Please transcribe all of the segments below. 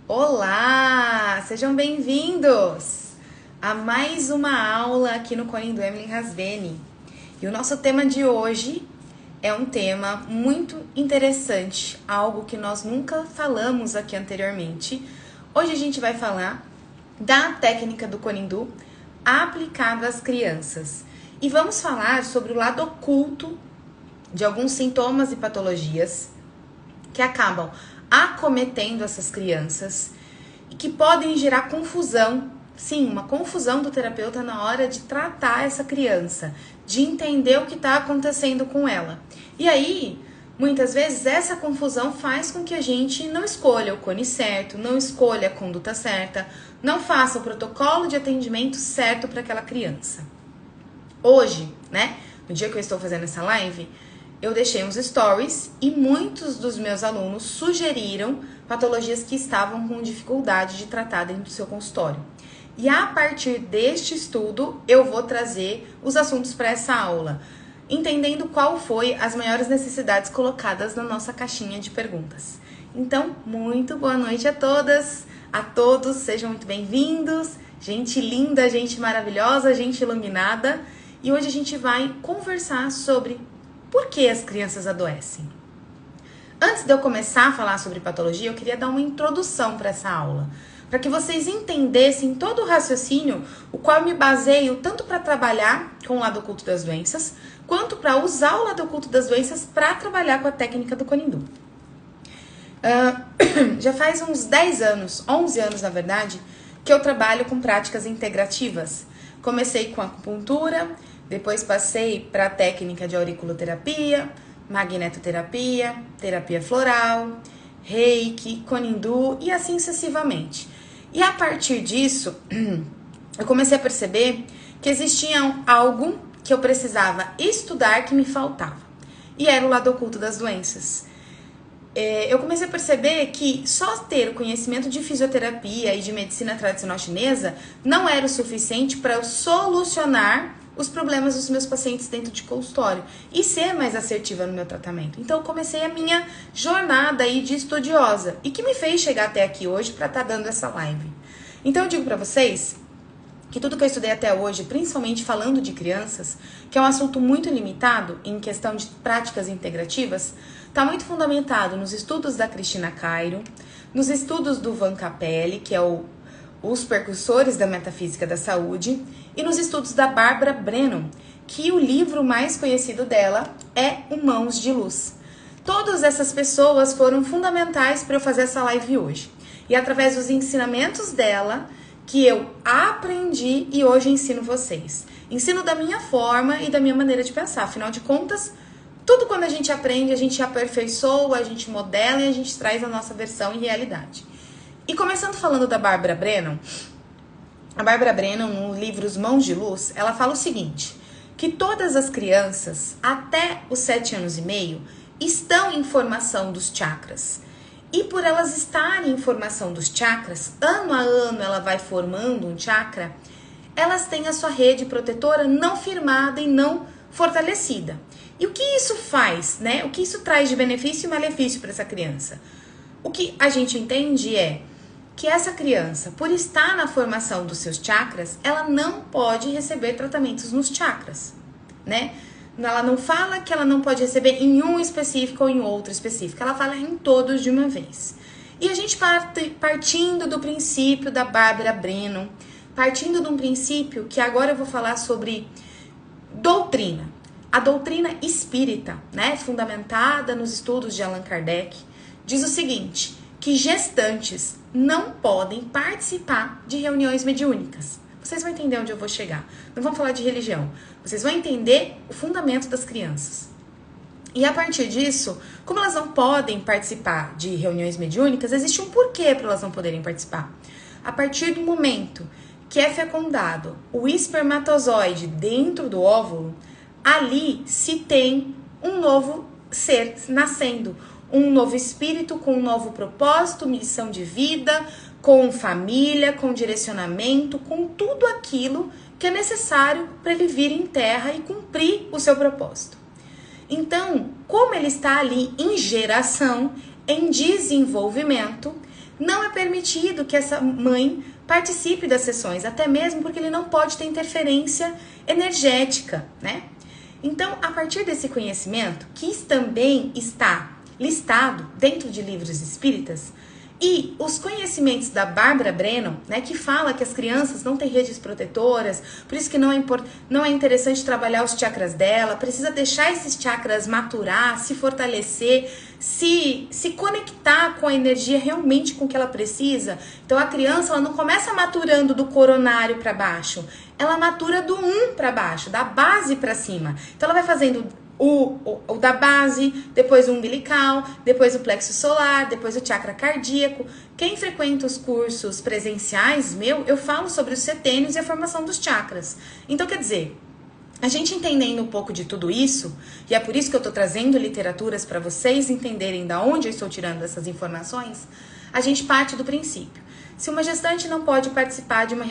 Olá! Sejam bem-vindos a mais uma aula aqui no Cone do Emily Rasveni. E o nosso tema de hoje é um tema muito interessante, algo que nós nunca falamos aqui anteriormente. Hoje a gente vai falar da técnica do Conindu aplicada às crianças. E vamos falar sobre o lado oculto de alguns sintomas e patologias que acabam acometendo essas crianças e que podem gerar confusão, sim, uma confusão do terapeuta na hora de tratar essa criança, de entender o que está acontecendo com ela. E aí, muitas vezes, essa confusão faz com que a gente não escolha o cone certo, não escolha a conduta certa, não faça o protocolo de atendimento certo para aquela criança. Hoje, no dia que eu estou fazendo essa live, eu deixei uns stories e muitos dos meus alunos sugeriram patologias que estavam com dificuldade de tratar dentro do seu consultório. E a partir deste estudo, eu vou trazer os assuntos para essa aula, entendendo qual foi as maiores necessidades colocadas na nossa caixinha de perguntas. Então, muito boa noite a todas, a todos, sejam muito bem-vindos, gente linda, gente maravilhosa, gente iluminada. E hoje a gente vai conversar sobre por que as crianças adoecem. Antes de eu começar a falar sobre patologia, eu queria dar uma introdução para essa aula, para que vocês entendessem todo o raciocínio, o qual eu me baseio tanto para trabalhar com o lado oculto das doenças, quanto para usar o lado oculto das doenças para trabalhar com a técnica do Conindu. Já faz uns 10 anos, 11 anos na verdade, que eu trabalho com práticas integrativas. Comecei com acupuntura, depois passei para a técnica de auriculoterapia, magnetoterapia, terapia floral, reiki, Conindu e assim sucessivamente. E a partir disso, eu comecei a perceber que existia algo que eu precisava estudar que me faltava. E era o lado oculto das doenças. Eu comecei a perceber que só ter o conhecimento de fisioterapia e de medicina tradicional chinesa não era o suficiente para eu solucionar os problemas dos meus pacientes dentro de consultório e ser mais assertiva no meu tratamento. Então, eu comecei a minha jornada aí de estudiosa e que me fez chegar até aqui hoje para estar dando essa live. Então, eu digo para vocês que tudo que eu estudei até hoje, principalmente falando de crianças, que é um assunto muito limitado em questão de práticas integrativas, está muito fundamentado nos estudos da Cristina Cairo, nos estudos do Van Capelli, que é os percursores da metafísica da saúde, e nos estudos da Barbara Brennan, que o livro mais conhecido dela é O Mãos de Luz. Todas essas pessoas foram fundamentais para eu fazer essa live hoje. E através dos ensinamentos dela, que eu aprendi e hoje ensino vocês. Ensino da minha forma e da minha maneira de pensar. Afinal de contas, tudo quando a gente aprende, a gente aperfeiçoa, a gente modela e a gente traz a nossa versão e realidade. E começando falando da Barbara Brennan, a Barbara Brennan, no livro Os Mãos de Luz, ela fala o seguinte, que todas as crianças, até os 7 anos e meio, estão em formação dos chakras. E por elas estarem em formação dos chakras, ano a ano ela vai formando um chakra, elas têm a sua rede protetora não firmada e não fortalecida. E o que isso faz, O que isso traz de benefício e malefício para essa criança? O que a gente entende é que essa criança, por estar na formação dos seus chakras, ela não pode receber tratamentos nos chakras, Ela não fala que ela não pode receber em um específico ou em outro específico, ela fala em todos de uma vez. E a gente partindo do princípio da Barbara Brennan, partindo de um princípio que agora eu vou falar sobre doutrina. A doutrina espírita, fundamentada nos estudos de Allan Kardec, diz o seguinte, que gestantes não podem participar de reuniões mediúnicas. Vocês vão entender onde eu vou chegar. Não vamos falar de religião. Vocês vão entender o fundamento das crianças. E a partir disso, como elas não podem participar de reuniões mediúnicas, existe um porquê para elas não poderem participar. A partir do momento que é fecundado o espermatozoide dentro do óvulo, ali se tem um novo ser nascendo, um novo espírito com um novo propósito, missão de vida, com família, com direcionamento, com tudo aquilo que é necessário para ele vir em terra e cumprir o seu propósito. Então, como ele está ali em geração, em desenvolvimento, não é permitido que essa mãe participe das sessões, até mesmo porque ele não pode ter interferência energética, né? Então, a partir desse conhecimento, que também está listado dentro de livros espíritas, e os conhecimentos da Bárbara Brennan, né, que fala que as crianças não têm redes protetoras, por isso que não é interessante trabalhar os chakras dela, precisa deixar esses chakras maturar, se fortalecer, se conectar com a energia realmente com que ela precisa. Então a criança ela não começa maturando do coronário para baixo, ela matura do 1 para baixo, da base para cima. Então ela vai fazendo o da base, depois o umbilical, depois o plexo solar, depois o chakra cardíaco. Quem frequenta os cursos presenciais, eu falo sobre os setênios e a formação dos chakras. Então, quer dizer, a gente entendendo um pouco de tudo isso, e é por isso que eu estou trazendo literaturas para vocês entenderem da onde eu estou tirando essas informações, a gente parte do princípio. Se uma gestante não pode participar de uma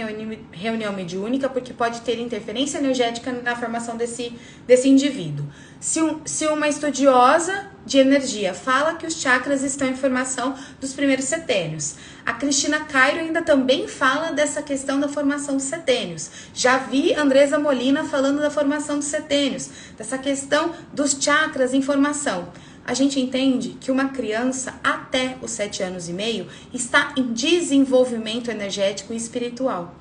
reunião mediúnica porque pode ter interferência energética na formação desse indivíduo. Se uma estudiosa de energia fala que os chakras estão em formação dos primeiros setênios. A Cristina Cairo ainda também fala dessa questão da formação dos setênios. Já vi Andresa Molina falando da formação dos setênios, dessa questão dos chakras em formação. A gente entende que uma criança até os 7 anos e meio está em desenvolvimento energético e espiritual.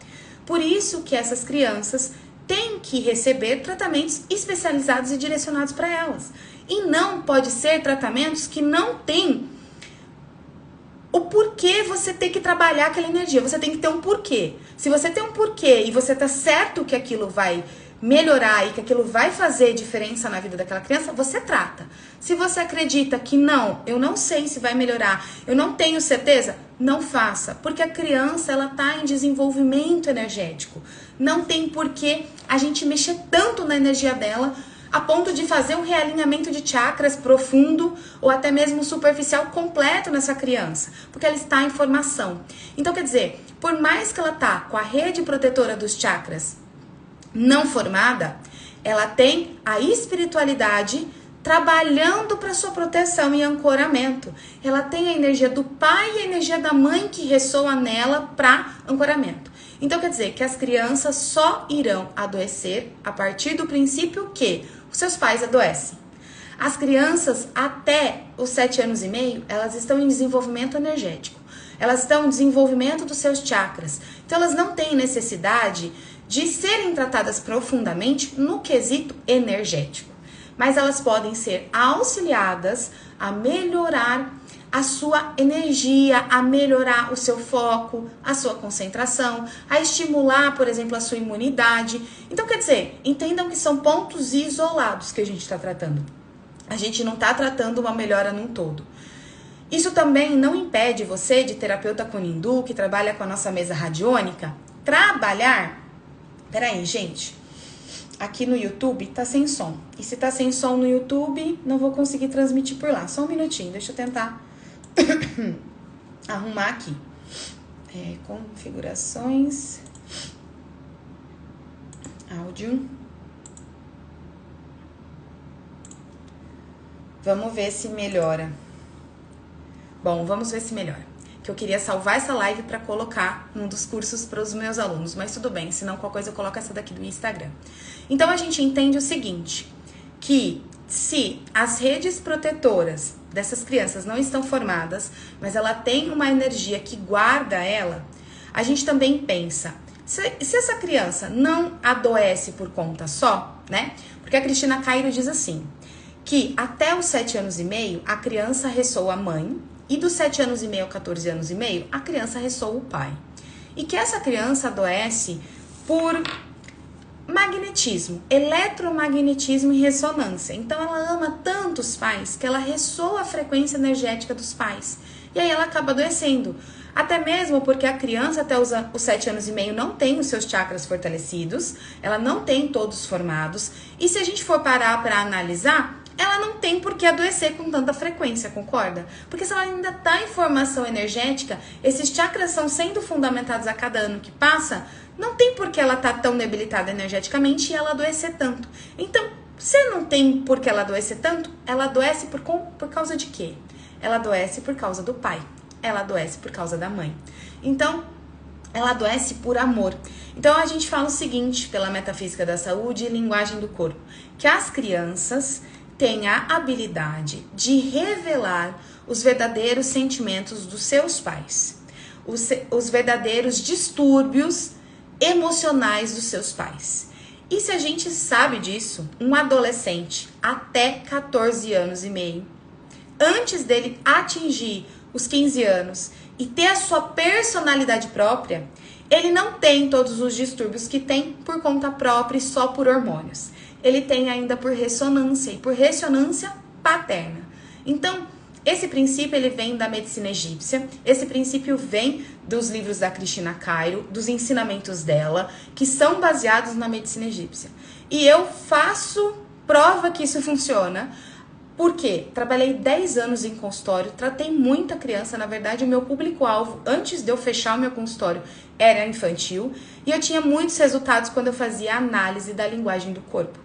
Por isso que essas crianças têm que receber tratamentos especializados e direcionados para elas. E não pode ser tratamentos que não têm o porquê você tem que trabalhar aquela energia. Você tem que ter um porquê. Se você tem um porquê e você tá certo que aquilo vai melhorar e que aquilo vai fazer diferença na vida daquela criança, você trata. Se você acredita que não, eu não sei se vai melhorar, eu não tenho certeza, não faça, porque a criança ela tá em desenvolvimento energético. Não tem porquê a gente mexer tanto na energia dela a ponto de fazer um realinhamento de chakras profundo ou até mesmo superficial completo nessa criança, porque ela está em formação. Então, quer dizer, por mais que ela tá com a rede protetora dos chakras não formada, ela tem a espiritualidade trabalhando para sua proteção e ancoramento. Ela tem a energia do pai e a energia da mãe que ressoa nela para ancoramento. Então quer dizer que as crianças só irão adoecer a partir do princípio que os seus pais adoecem. As crianças até os 7 anos e meio, elas estão em desenvolvimento energético. Elas estão em desenvolvimento dos seus chakras. Então elas não têm necessidade de serem tratadas profundamente no quesito energético. Mas elas podem ser auxiliadas a melhorar a sua energia, a melhorar o seu foco, a sua concentração, a estimular, por exemplo, a sua imunidade. Então, quer dizer, entendam que são pontos isolados que a gente está tratando. A gente não está tratando uma melhora num todo. Isso também não impede você, de terapeuta Kunindu, que trabalha com a nossa mesa radiônica, trabalhar. Peraí, gente. Aqui no YouTube tá sem som. E se tá sem som no YouTube, não vou conseguir transmitir por lá. Só um minutinho, deixa eu tentar arrumar aqui. Configurações. Áudio. Vamos ver se melhora. Bom, vamos ver se melhora. Que eu queria salvar essa live para colocar num dos cursos para os meus alunos, mas tudo bem, se não qualquer coisa eu coloco essa daqui do Instagram. Então a gente entende o seguinte, que se as redes protetoras dessas crianças não estão formadas, mas ela tem uma energia que guarda ela, a gente também pensa, se essa criança não adoece por conta só, né? Porque a Cristina Cairo diz assim, que até os 7 anos e meio a criança ressoa a mãe, e dos 7 anos e meio a 14 anos e meio, a criança ressoa o pai. E que essa criança adoece por magnetismo, eletromagnetismo e ressonância. Então ela ama tanto os pais que ela ressoa a frequência energética dos pais. E aí ela acaba adoecendo. Até mesmo porque a criança até os 7 anos e meio não tem os seus chakras fortalecidos, ela não tem todos formados. E se a gente for parar para analisar, ela não tem por que adoecer com tanta frequência, concorda? Porque se ela ainda está em formação energética, esses chakras são sendo fundamentados a cada ano que passa, não tem por que ela estar tão debilitada energeticamente e ela adoecer tanto. Então, se não tem por que ela adoecer tanto, ela adoece por causa de quê? Ela adoece por causa do pai. ela adoece por causa da mãe. Então, ela adoece por amor. Então, a gente fala o seguinte, pela metafísica da saúde e linguagem do corpo, que as crianças têm a habilidade de revelar os verdadeiros sentimentos dos seus pais, os verdadeiros distúrbios emocionais dos seus pais. E se a gente sabe disso, um adolescente até 14 anos e meio, antes dele atingir os 15 anos e ter a sua personalidade própria, ele não tem todos os distúrbios que tem por conta própria e só por hormônios. Ele tem ainda por ressonância e por ressonância paterna. Então, esse princípio ele vem da medicina egípcia, esse princípio vem dos livros da Cristina Cairo, dos ensinamentos dela, que são baseados na medicina egípcia. E eu faço prova que isso funciona, porque trabalhei 10 anos em consultório, tratei muita criança, na verdade o meu público-alvo, antes de eu fechar o meu consultório, era infantil, e eu tinha muitos resultados quando eu fazia análise da linguagem do corpo.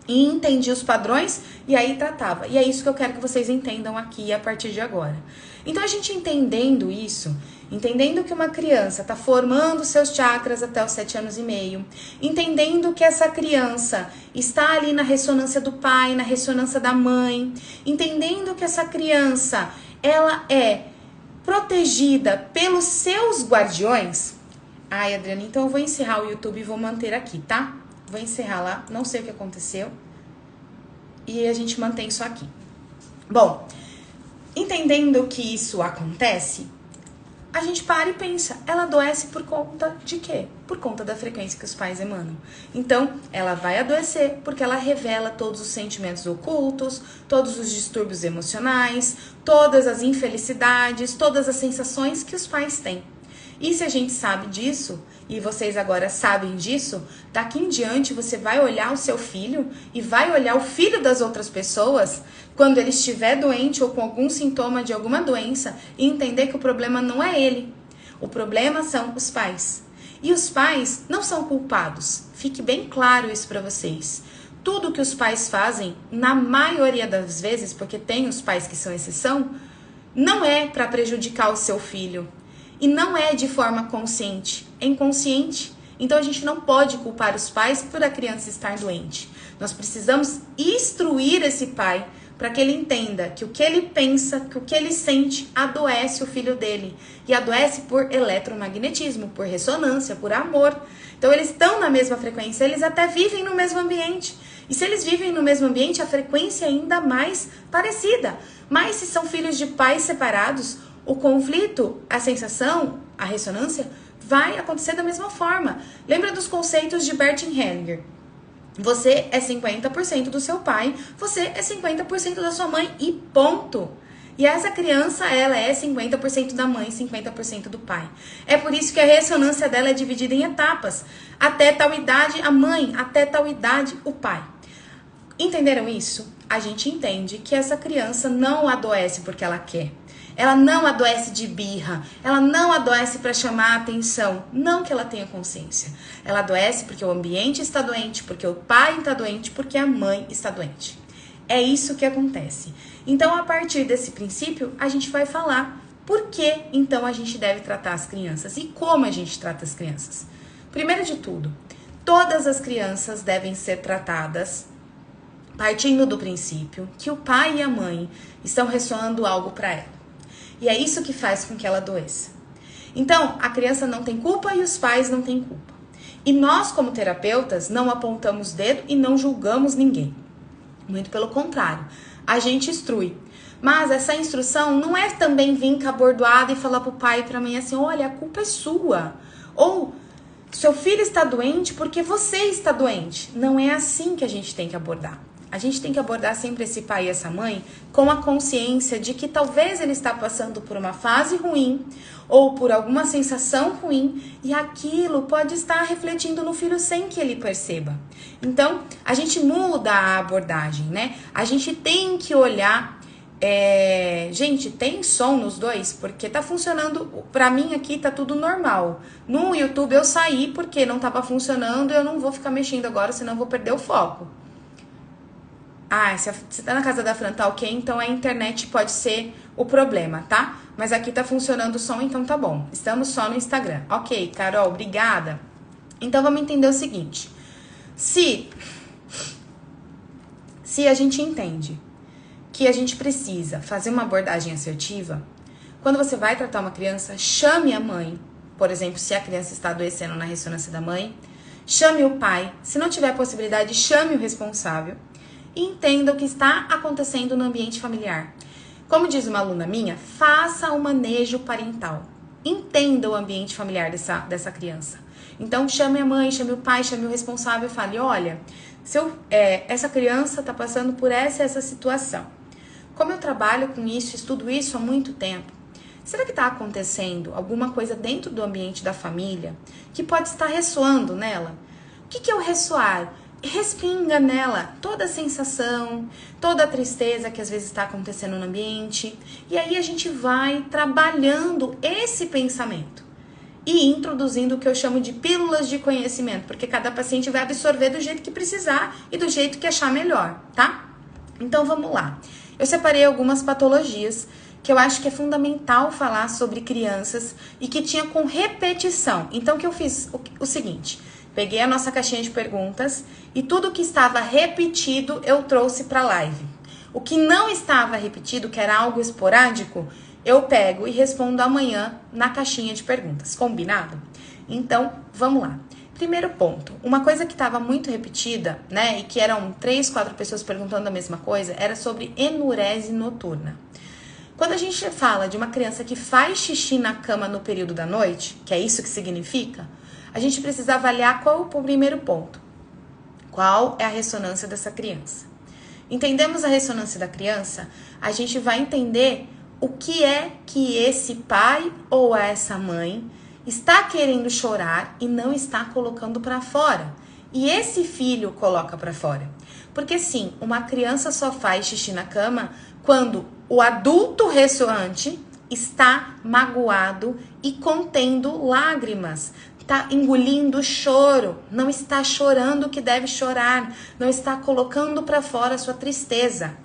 E entendi os padrões e aí tratava. E é isso que eu quero que vocês entendam aqui a partir de agora. Então, a gente entendendo isso, entendendo que uma criança está formando seus chakras até os 7 anos e meio, entendendo que essa criança está ali na ressonância do pai, na ressonância da mãe, entendendo que essa criança, ela é protegida pelos seus guardiões. Ai, Adriana, então eu vou encerrar o YouTube e vou manter aqui, tá? Vou encerrar lá, não sei o que aconteceu. E a gente mantém isso aqui. Bom, entendendo que isso acontece, a gente para e pensa, ela adoece por conta de quê? Por conta da frequência que os pais emanam. Então, ela vai adoecer porque ela revela todos os sentimentos ocultos, todos os distúrbios emocionais, todas as infelicidades, todas as sensações que os pais têm. E se a gente sabe disso, e vocês agora sabem disso, daqui em diante você vai olhar o seu filho e vai olhar o filho das outras pessoas quando ele estiver doente ou com algum sintoma de alguma doença e entender que o problema não é ele. O problema são os pais. E os pais não são culpados. Fique bem claro isso para vocês. Tudo que os pais fazem, na maioria das vezes, porque tem os pais que são exceção, não é para prejudicar o seu filho. E não é de forma consciente, é inconsciente. Então a gente não pode culpar os pais por a criança estar doente. Nós precisamos instruir esse pai para que ele entenda que o que ele pensa, que o que ele sente adoece o filho dele. E adoece por eletromagnetismo, por ressonância, por amor. Então eles estão na mesma frequência, eles até vivem no mesmo ambiente. E se eles vivem no mesmo ambiente, a frequência é ainda mais parecida. Mas se são filhos de pais separados, o conflito, a sensação, a ressonância vai acontecer da mesma forma. Lembra dos conceitos de Bert Hellinger? Você é 50% do seu pai, você é 50% da sua mãe e ponto. E essa criança, ela é 50% da mãe, 50% do pai. É por isso que a ressonância dela é dividida em etapas. Até tal idade, a mãe, até tal idade, o pai. Entenderam isso? A gente entende que essa criança não adoece porque ela quer. Ela não adoece de birra, ela não adoece para chamar a atenção, não que ela tenha consciência. Ela adoece porque o ambiente está doente, porque o pai está doente, porque a mãe está doente. É isso que acontece. Então, a partir desse princípio, a gente vai falar por que, então, a gente deve tratar as crianças e como a gente trata as crianças. Primeiro de tudo, todas as crianças devem ser tratadas partindo do princípio que o pai e a mãe estão ressoando algo para ela. E é isso que faz com que ela adoeça. Então, a criança não tem culpa e os pais não têm culpa. E nós, como terapeutas, não apontamos dedo e não julgamos ninguém. Muito pelo contrário, a gente instrui. Mas essa instrução não é também vir cabordoada e falar pro pai e pra mãe assim, olha, a culpa é sua. Ou, seu filho está doente porque você está doente. Não é assim que a gente tem que abordar. A gente tem que abordar sempre esse pai e essa mãe com a consciência de que talvez ele está passando por uma fase ruim ou por alguma sensação ruim e aquilo pode estar refletindo no filho sem que ele perceba. Então, a gente muda a abordagem, né? A gente tem que olhar... Gente, tem som nos dois? Porque tá funcionando... Pra mim aqui tá tudo normal. No YouTube eu saí porque não tava funcionando e eu não vou ficar mexendo agora, senão eu vou perder o foco. Ah, se tá na casa da Fran, tá ok, então a internet pode ser o problema, tá? Mas aqui tá funcionando o som, então tá bom. Estamos só no Instagram. Ok, Carol, obrigada. Então vamos entender o seguinte. Se a gente entende que a gente precisa fazer uma abordagem assertiva, quando você vai tratar uma criança, chame a mãe. Por exemplo, se a criança está adoecendo na ressonância da mãe, chame o pai. Se não tiver possibilidade, chame o responsável. E entenda o que está acontecendo no ambiente familiar. Como diz uma aluna minha, faça o manejo parental. Entenda o ambiente familiar dessa criança. Então, chame a mãe, chame o pai, chame o responsável e fale, olha, essa criança está passando por essa situação. Como eu trabalho com isso, estudo isso há muito tempo, será que está acontecendo alguma coisa dentro do ambiente da família que pode estar ressoando nela? O que é o ressoar? Respinga nela toda a sensação, toda a tristeza que às vezes está acontecendo no ambiente. E aí a gente vai trabalhando esse pensamento e introduzindo o que eu chamo de pílulas de conhecimento, porque cada paciente vai absorver do jeito que precisar e do jeito que achar melhor, tá? Então vamos lá. Eu separei algumas patologias que eu acho que é fundamental falar sobre crianças e que tinha com repetição. Então o que eu fiz? O seguinte, peguei a nossa caixinha de perguntas e tudo que estava repetido eu trouxe para a live. O que não estava repetido, que era algo esporádico, eu pego e respondo amanhã na caixinha de perguntas. Combinado? Então, vamos lá. Primeiro ponto, uma coisa que estava muito repetida, né, e que eram 3, 4 pessoas perguntando a mesma coisa, era sobre enurese noturna. Quando a gente fala de uma criança que faz xixi na cama no período da noite, que é isso que significa, a gente precisa avaliar qual é o primeiro ponto. Qual é a ressonância dessa criança? Entendemos a ressonância da criança, a gente vai entender o que é que esse pai ou essa mãe está querendo chorar e não está colocando para fora. E esse filho coloca para fora. Porque sim, uma criança só faz xixi na cama quando o adulto ressoante está magoado e contendo lágrimas. Está engolindo choro, não está chorando o que deve chorar, não está colocando para fora a sua tristeza.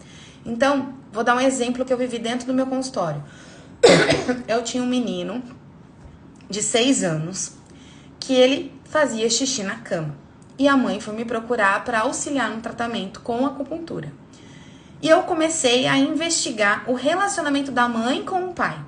Então, vou dar um exemplo que eu vivi dentro do meu consultório. Eu tinha um menino de 6 anos que ele fazia xixi na cama. E a mãe foi me procurar para auxiliar no tratamento com acupuntura. E eu comecei a investigar o relacionamento da mãe com o pai.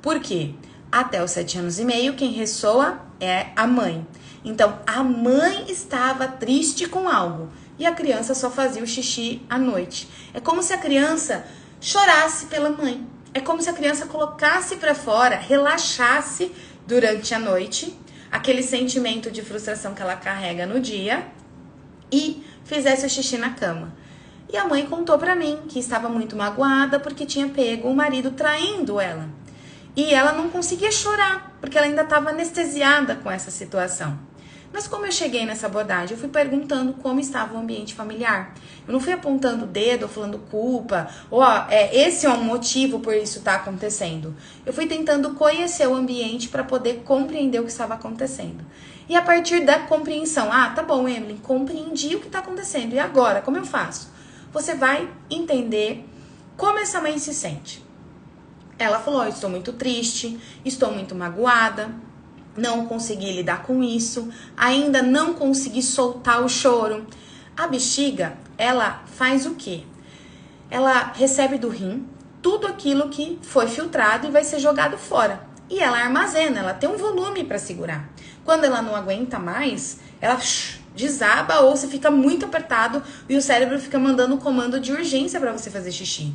Por quê? Até os 7 anos e meio, quem ressoa é a mãe. Então, a mãe estava triste com algo e a criança só fazia o xixi à noite. É como se a criança chorasse pela mãe. É como se a criança colocasse para fora, relaxasse durante a noite, aquele sentimento de frustração que ela carrega no dia e fizesse o xixi na cama. E a mãe contou para mim que estava muito magoada porque tinha pego o marido traindo ela. E ela não conseguia chorar, porque ela ainda estava anestesiada com essa situação. Mas como eu cheguei nessa abordagem? Eu fui perguntando como estava o ambiente familiar. Eu não fui apontando o dedo, ou falando culpa, ou esse é um motivo por isso estar acontecendo. Eu fui tentando conhecer o ambiente para poder compreender o que estava acontecendo. E a partir da compreensão, tá bom, Emily, compreendi o que está acontecendo. E agora, como eu faço? Você vai entender como essa mãe se sente. Ela falou, estou muito triste, estou muito magoada, não consegui lidar com isso, ainda não consegui soltar o choro. A bexiga, ela faz o quê? Ela recebe do rim tudo aquilo que foi filtrado e vai ser jogado fora. E ela armazena, ela tem um volume para segurar. Quando ela não aguenta mais, ela desaba ou você fica muito apertado e o cérebro fica mandando um comando de urgência para você fazer xixi.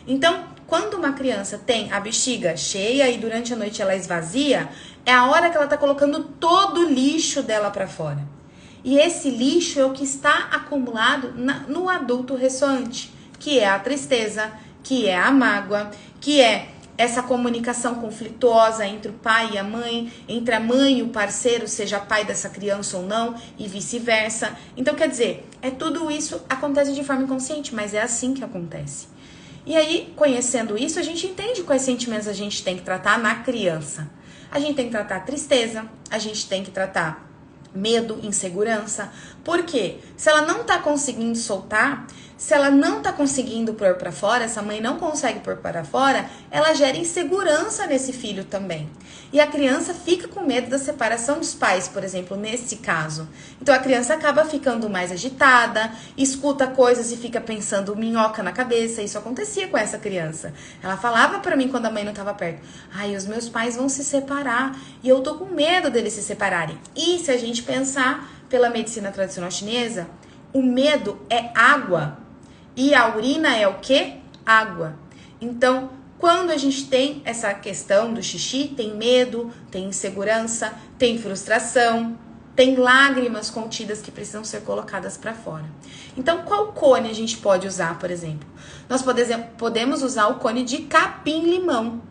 Então, quando uma criança tem a bexiga cheia e durante a noite ela esvazia, é a hora que ela tá colocando todo o lixo dela para fora. E esse lixo é o que está acumulado no adulto ressoante, que é a tristeza, que é a mágoa, que é essa comunicação conflituosa entre o pai e a mãe, entre a mãe e o parceiro, seja pai dessa criança ou não, e vice-versa. Então, quer dizer, tudo isso acontece de forma inconsciente, mas é assim que acontece. E aí, conhecendo isso, a gente entende quais sentimentos a gente tem que tratar na criança. A gente tem que tratar tristeza, a gente tem que tratar medo, insegurança. Por quê? Se ela não tá conseguindo soltar, Se ela não tá conseguindo pôr para fora, essa mãe não consegue pôr para fora, ela gera insegurança nesse filho também. E a criança fica com medo da separação dos pais, por exemplo, nesse caso. Então a criança acaba ficando mais agitada, escuta coisas e fica pensando minhoca na cabeça. Isso acontecia com essa criança. Ela falava para mim quando a mãe não estava perto: ai, os meus pais vão se separar e eu tô com medo deles se separarem. E se a gente pensar pela medicina tradicional chinesa, o medo é água. E a urina é o quê? Água. Então, quando a gente tem essa questão do xixi, tem medo, tem insegurança, tem frustração, tem lágrimas contidas que precisam ser colocadas para fora. Então, qual cone a gente pode usar, por exemplo? Nós podemos usar o cone de capim-limão.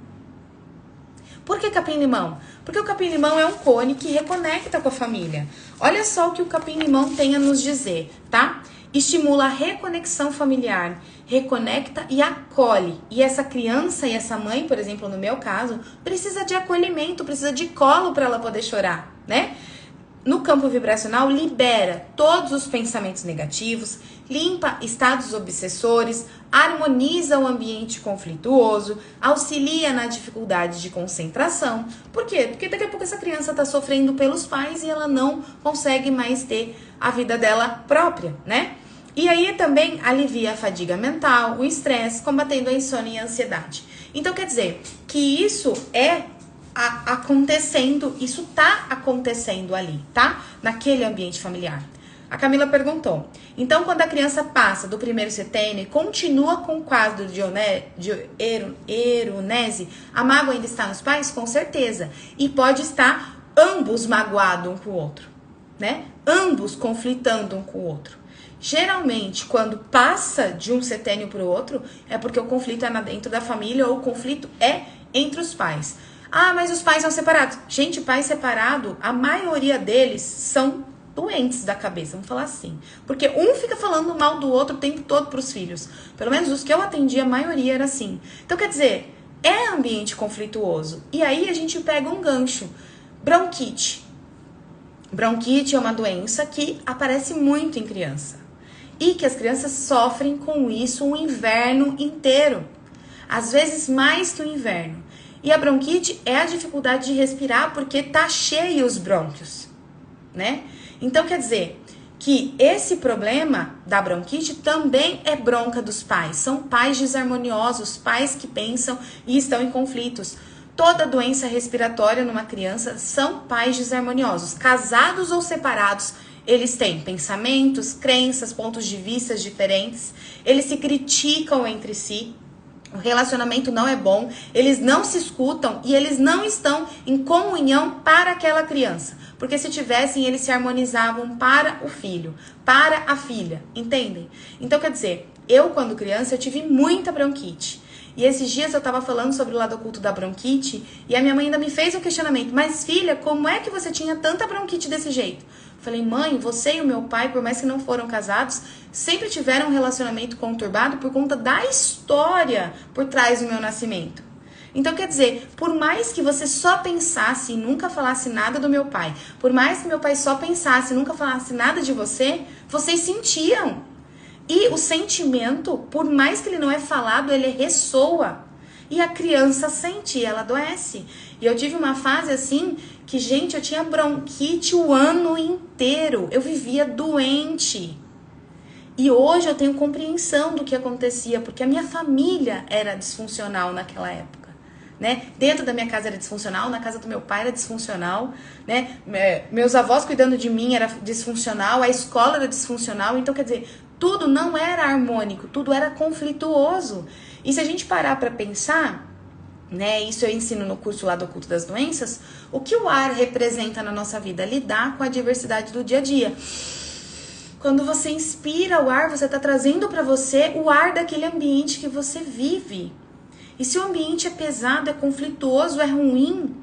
Por que capim-limão? Porque o capim-limão é um cone que reconecta com a família. Olha só o que o capim-limão tem a nos dizer, tá? Estimula a reconexão familiar, reconecta e acolhe. E essa criança e essa mãe, por exemplo, no meu caso, precisa de acolhimento, precisa de colo para ela poder chorar, né? No campo vibracional, libera todos os pensamentos negativos, limpa estados obsessores, harmoniza o ambiente conflituoso, auxilia na dificuldade de concentração. Por quê? Porque daqui a pouco essa criança está sofrendo pelos pais e ela não consegue mais ter a vida dela própria, né? E aí também alivia a fadiga mental, o estresse, combatendo a insônia e a ansiedade. Então quer dizer que isso é acontecendo, isso tá acontecendo ali, tá? Naquele ambiente familiar. A Camila perguntou: então quando a criança passa do primeiro setênio e continua com o quadro de erunese, a mágoa ainda está nos pais? Com certeza. E pode estar ambos magoados um com o outro, né? Ambos conflitando um com o outro. Geralmente, quando passa de um setênio para o outro, é porque o conflito é dentro da família ou o conflito é entre os pais. Ah, mas os pais são separados. Gente, pais separados, a maioria deles são doentes da cabeça, vamos falar assim. Porque um fica falando mal do outro o tempo todo para os filhos. Pelo menos os que eu atendi, a maioria era assim. Então, quer dizer, é ambiente conflituoso. E aí a gente pega um gancho. Bronquite. Bronquite é uma doença que aparece muito em criança. E que as crianças sofrem com isso o inverno inteiro. Às vezes mais que o inverno. E a bronquite é a dificuldade de respirar porque tá cheio os brônquios, né? Então quer dizer que esse problema da bronquite também é bronca dos pais. São pais desarmoniosos, pais que pensam e estão em conflitos. Toda doença respiratória numa criança são pais desarmoniosos, casados ou separados. Eles têm pensamentos, crenças, pontos de vista diferentes. Eles se criticam entre si. O relacionamento não é bom. Eles não se escutam e eles não estão em comunhão para aquela criança. Porque se tivessem, eles se harmonizavam para o filho, para a filha. Entendem? Então, quer dizer, eu quando criança, eu tive muita bronquite. E esses dias eu tava falando sobre o lado oculto da bronquite e a minha mãe ainda me fez um questionamento. Mas filha, como é que você tinha tanta bronquite desse jeito? Falei, mãe, você e o meu pai, por mais que não foram casados, sempre tiveram um relacionamento conturbado por conta da história por trás do meu nascimento. Então, quer dizer, por mais que você só pensasse e nunca falasse nada do meu pai, por mais que meu pai só pensasse e nunca falasse nada de você, vocês sentiam. E o sentimento, por mais que ele não é falado, ele ressoa. E a criança sente, ela adoece. E eu tive uma fase assim que, gente, eu tinha bronquite o ano inteiro. Eu vivia doente. E hoje eu tenho compreensão do que acontecia, porque a minha família era disfuncional naquela época, né? Dentro da minha casa era disfuncional, na casa do meu pai era disfuncional, né? Meus avós cuidando de mim era disfuncional, a escola era disfuncional. Então, quer dizer, tudo não era harmônico, tudo era conflituoso. E se a gente parar para pensar, né, isso eu ensino no curso lá do Oculto das Doenças, o que o ar representa na nossa vida? Lidar com a diversidade do dia a dia. Quando você inspira o ar, você está trazendo para você o ar daquele ambiente que você vive. E se o ambiente é pesado, é conflituoso, é ruim,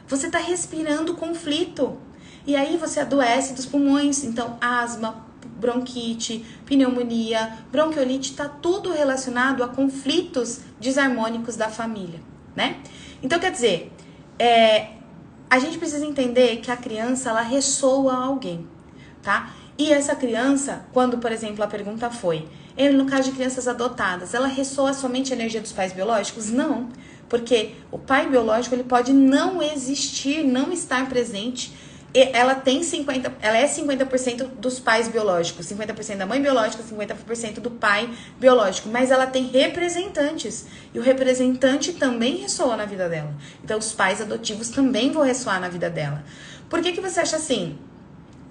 você está respirando conflito. E aí você adoece dos pulmões. Então, asma, bronquite, pneumonia, bronquiolite, está tudo relacionado a conflitos desarmônicos da família, né? Então, quer dizer, a gente precisa entender que a criança, ela ressoa a alguém, tá? E essa criança, quando, por exemplo, a pergunta foi, Ele, no caso de crianças adotadas, ela ressoa somente a energia dos pais biológicos? Não, porque o pai biológico ele pode não existir, não estar presente. Ela é 50% dos pais biológicos, 50% da mãe biológica, 50% do pai biológico, mas ela tem representantes, e o representante também ressoa na vida dela. Então os pais adotivos também vão ressoar na vida dela. Por que você acha assim?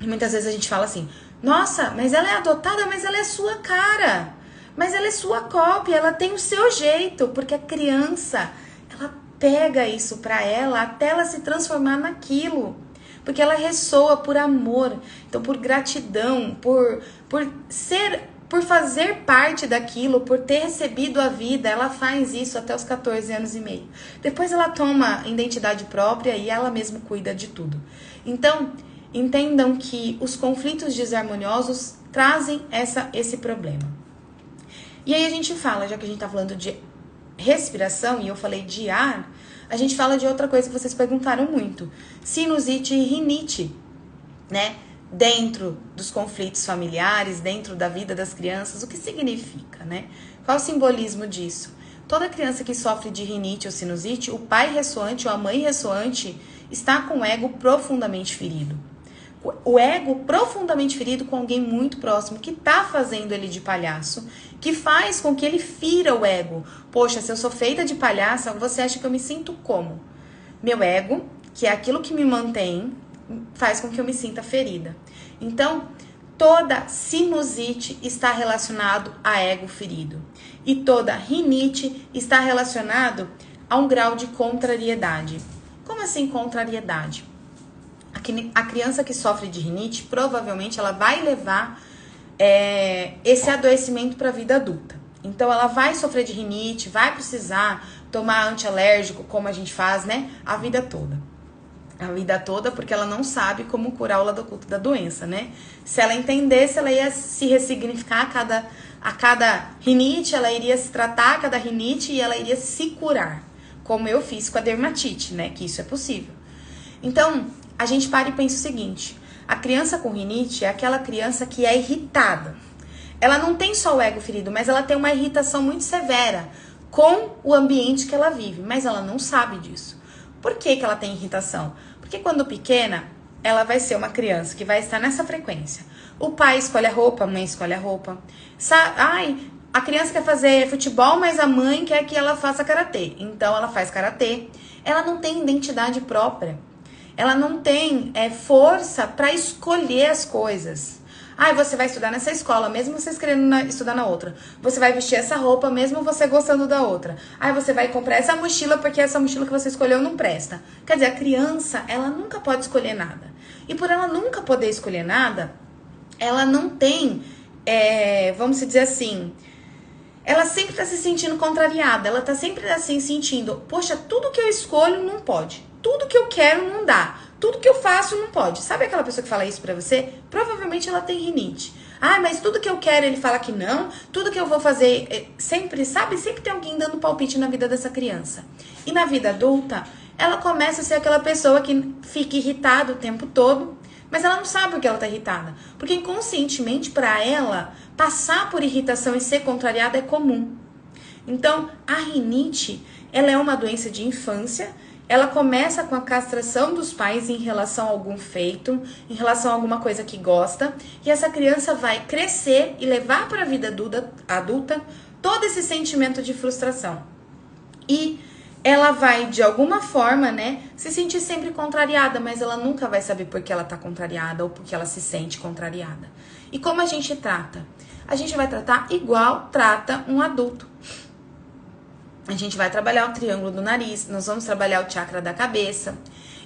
Muitas vezes a gente fala assim, nossa, mas ela é adotada, mas ela é sua cara, mas ela é sua cópia, ela tem o seu jeito, porque a criança, ela pega isso pra ela até ela se transformar naquilo. Porque ela ressoa por amor, então por gratidão, por fazer parte daquilo, por ter recebido a vida. Ela faz isso até os 14 anos e meio. Depois ela toma identidade própria e ela mesma cuida de tudo. Então, entendam que os conflitos desarmoniosos trazem esse problema. E aí a gente fala, já que a gente tá falando de respiração e eu falei de ar, a gente fala de outra coisa que vocês perguntaram muito. Sinusite e rinite, né? Dentro dos conflitos familiares, dentro da vida das crianças, o que significa, né? Qual o simbolismo disso? Toda criança que sofre de rinite ou sinusite, o pai ressoante ou a mãe ressoante está com o ego profundamente ferido. O ego profundamente ferido com alguém muito próximo que tá fazendo ele de palhaço, que faz com que ele fira o ego. Poxa, se eu sou feita de palhaça, você acha que eu me sinto como? Meu ego, que é aquilo que me mantém, faz com que eu me sinta ferida. Então, toda sinusite está relacionado a ego ferido. E toda rinite está relacionado a um grau de contrariedade. Como assim contrariedade? A criança que sofre de rinite, provavelmente ela vai levar esse adoecimento para a vida adulta. Então, ela vai sofrer de rinite, vai precisar tomar antialérgico, como a gente faz, né? A vida toda. A vida toda, porque ela não sabe como curar o lado oculto da doença, né? Se ela entendesse, ela ia se ressignificar a cada rinite, ela iria se tratar a cada rinite e ela iria se curar. Como eu fiz com a dermatite, né? Que isso é possível. Então, a gente para e pensa o seguinte, a criança com rinite é aquela criança que é irritada. Ela não tem só o ego ferido, mas ela tem uma irritação muito severa com o ambiente que ela vive, mas ela não sabe disso. Por que ela tem irritação? Porque quando pequena, ela vai ser uma criança que vai estar nessa frequência. O pai escolhe a roupa, a mãe escolhe a roupa. A criança quer fazer futebol, mas a mãe quer que ela faça karatê. Então ela faz karatê. Ela não tem identidade própria. Ela não tem força para escolher as coisas. Você vai estudar nessa escola, mesmo vocês querendo estudar na outra. Você vai vestir essa roupa, mesmo você gostando da outra. Você vai comprar essa mochila, porque essa mochila que você escolheu não presta. Quer dizer, a criança, ela nunca pode escolher nada. E por ela nunca poder escolher nada, ela não tem, vamos dizer assim, ela sempre está se sentindo contrariada. Ela está sempre assim, sentindo, poxa, tudo que eu escolho não pode. Tudo que eu quero não dá. Tudo que eu faço não pode. Sabe aquela pessoa que fala isso pra você? Provavelmente ela tem rinite. Mas tudo que eu quero ele fala que não. Tudo que eu vou fazer, sempre tem alguém dando palpite na vida dessa criança. E na vida adulta, ela começa a ser aquela pessoa que fica irritada o tempo todo, mas ela não sabe por que ela tá irritada. Porque inconscientemente, pra ela, passar por irritação e ser contrariada é comum. Então, a rinite, ela é uma doença de infância. Ela começa com a castração dos pais em relação a algum feito, em relação a alguma coisa que gosta, e essa criança vai crescer e levar para a vida adulta todo esse sentimento de frustração. E ela vai, de alguma forma, né, se sentir sempre contrariada, mas ela nunca vai saber por que ela tá contrariada ou por que ela se sente contrariada. E como a gente trata? A gente vai tratar igual trata um adulto. A gente vai trabalhar o triângulo do nariz, nós vamos trabalhar o chakra da cabeça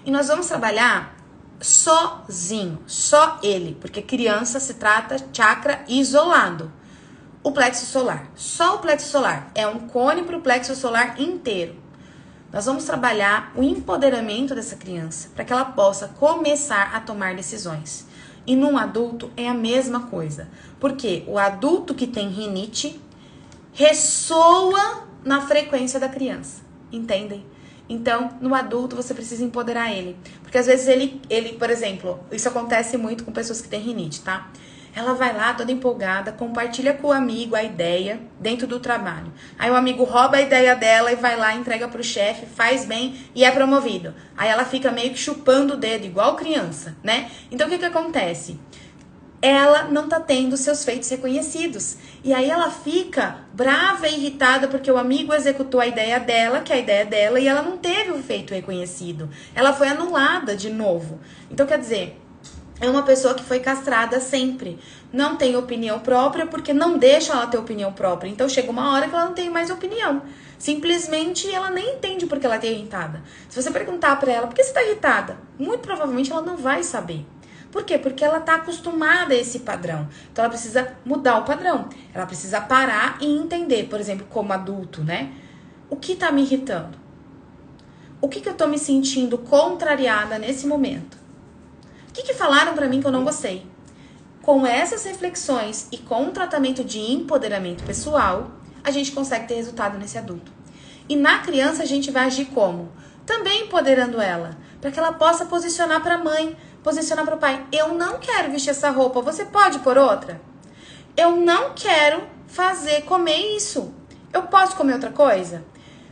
e nós vamos trabalhar sozinho, só ele, porque criança se trata chakra isolado. O plexo solar, só o plexo solar, é um cone para o plexo solar inteiro. Nós vamos trabalhar o empoderamento dessa criança para que ela possa começar a tomar decisões. E num adulto é a mesma coisa, porque o adulto que tem rinite ressoa na frequência da criança, entendem? Então, no adulto, você precisa empoderar ele. Porque às vezes ele, por exemplo, isso acontece muito com pessoas que têm rinite, tá? ela vai lá toda empolgada, compartilha com o amigo a ideia dentro do trabalho. Aí o amigo rouba a ideia dela e vai lá, entrega pro chefe, faz bem e é promovido. Aí ela fica meio que chupando o dedo, igual criança, né? Então o que acontece? Ela não tá tendo seus feitos reconhecidos. E aí ela fica brava e irritada porque o amigo executou a ideia dela, que é a ideia dela, e ela não teve o feito reconhecido. Ela foi anulada de novo. Então, quer dizer, é uma pessoa que foi castrada sempre. Não tem opinião própria porque não deixa ela ter opinião própria. Então, chega uma hora que ela não tem mais opinião. Simplesmente, ela nem entende porque ela tá irritada. Se você perguntar pra ela, por que você tá irritada? Muito provavelmente ela não vai saber. Por quê? Porque ela tá acostumada a esse padrão. Então, ela precisa mudar o padrão. Ela precisa parar e entender, por exemplo, como adulto, né? O que tá me irritando? O que eu tô me sentindo contrariada nesse momento? O que falaram pra mim que eu não gostei? Com essas reflexões e com um tratamento de empoderamento pessoal, a gente consegue ter resultado nesse adulto. E na criança, a gente vai agir como? Também empoderando ela, para que ela possa posicionar para a mãe, posicionar para o pai. Eu não quero vestir essa roupa, você pode pôr outra? Eu não quero comer isso. Eu posso comer outra coisa?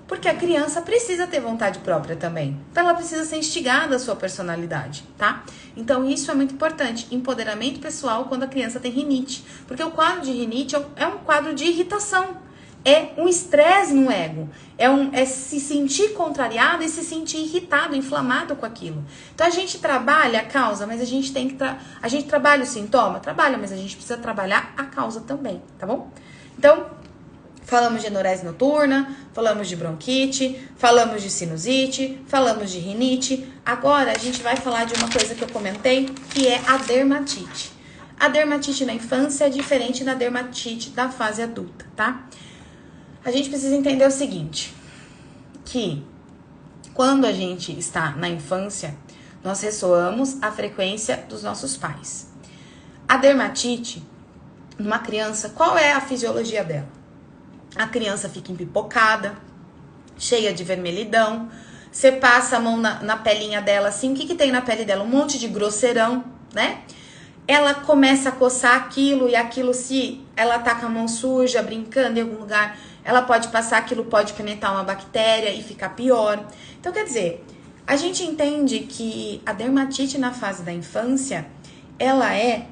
Porque a criança precisa ter vontade própria também. Então ela precisa ser instigada à sua personalidade, tá? Então isso é muito importante. Empoderamento pessoal quando a criança tem rinite. Porque o quadro de rinite é um quadro de irritação. É um estresse no ego. É se sentir contrariado e se sentir irritado, inflamado com aquilo. Então a gente trabalha a causa, mas a gente tem que... A gente trabalha o sintoma? Trabalha, mas a gente precisa trabalhar a causa também, tá bom? Então, falamos de enurese noturna, falamos de bronquite, falamos de sinusite, falamos de rinite. Agora a gente vai falar de uma coisa que eu comentei, que é a dermatite. A dermatite na infância é diferente da dermatite da fase adulta, tá? A gente precisa entender o seguinte, que quando a gente está na infância, nós ressoamos a frequência dos nossos pais. A dermatite, numa criança, qual é a fisiologia dela? A criança fica empipocada, cheia de vermelhidão, você passa a mão na pelinha dela assim, o que tem na pele dela? Um monte de grosseirão, né? Ela começa a coçar aquilo e aquilo, se ela tá com a mão suja, brincando em algum lugar, ela pode passar, aquilo pode penetrar uma bactéria e ficar pior. Então, quer dizer, a gente entende que a dermatite na fase da infância, ela é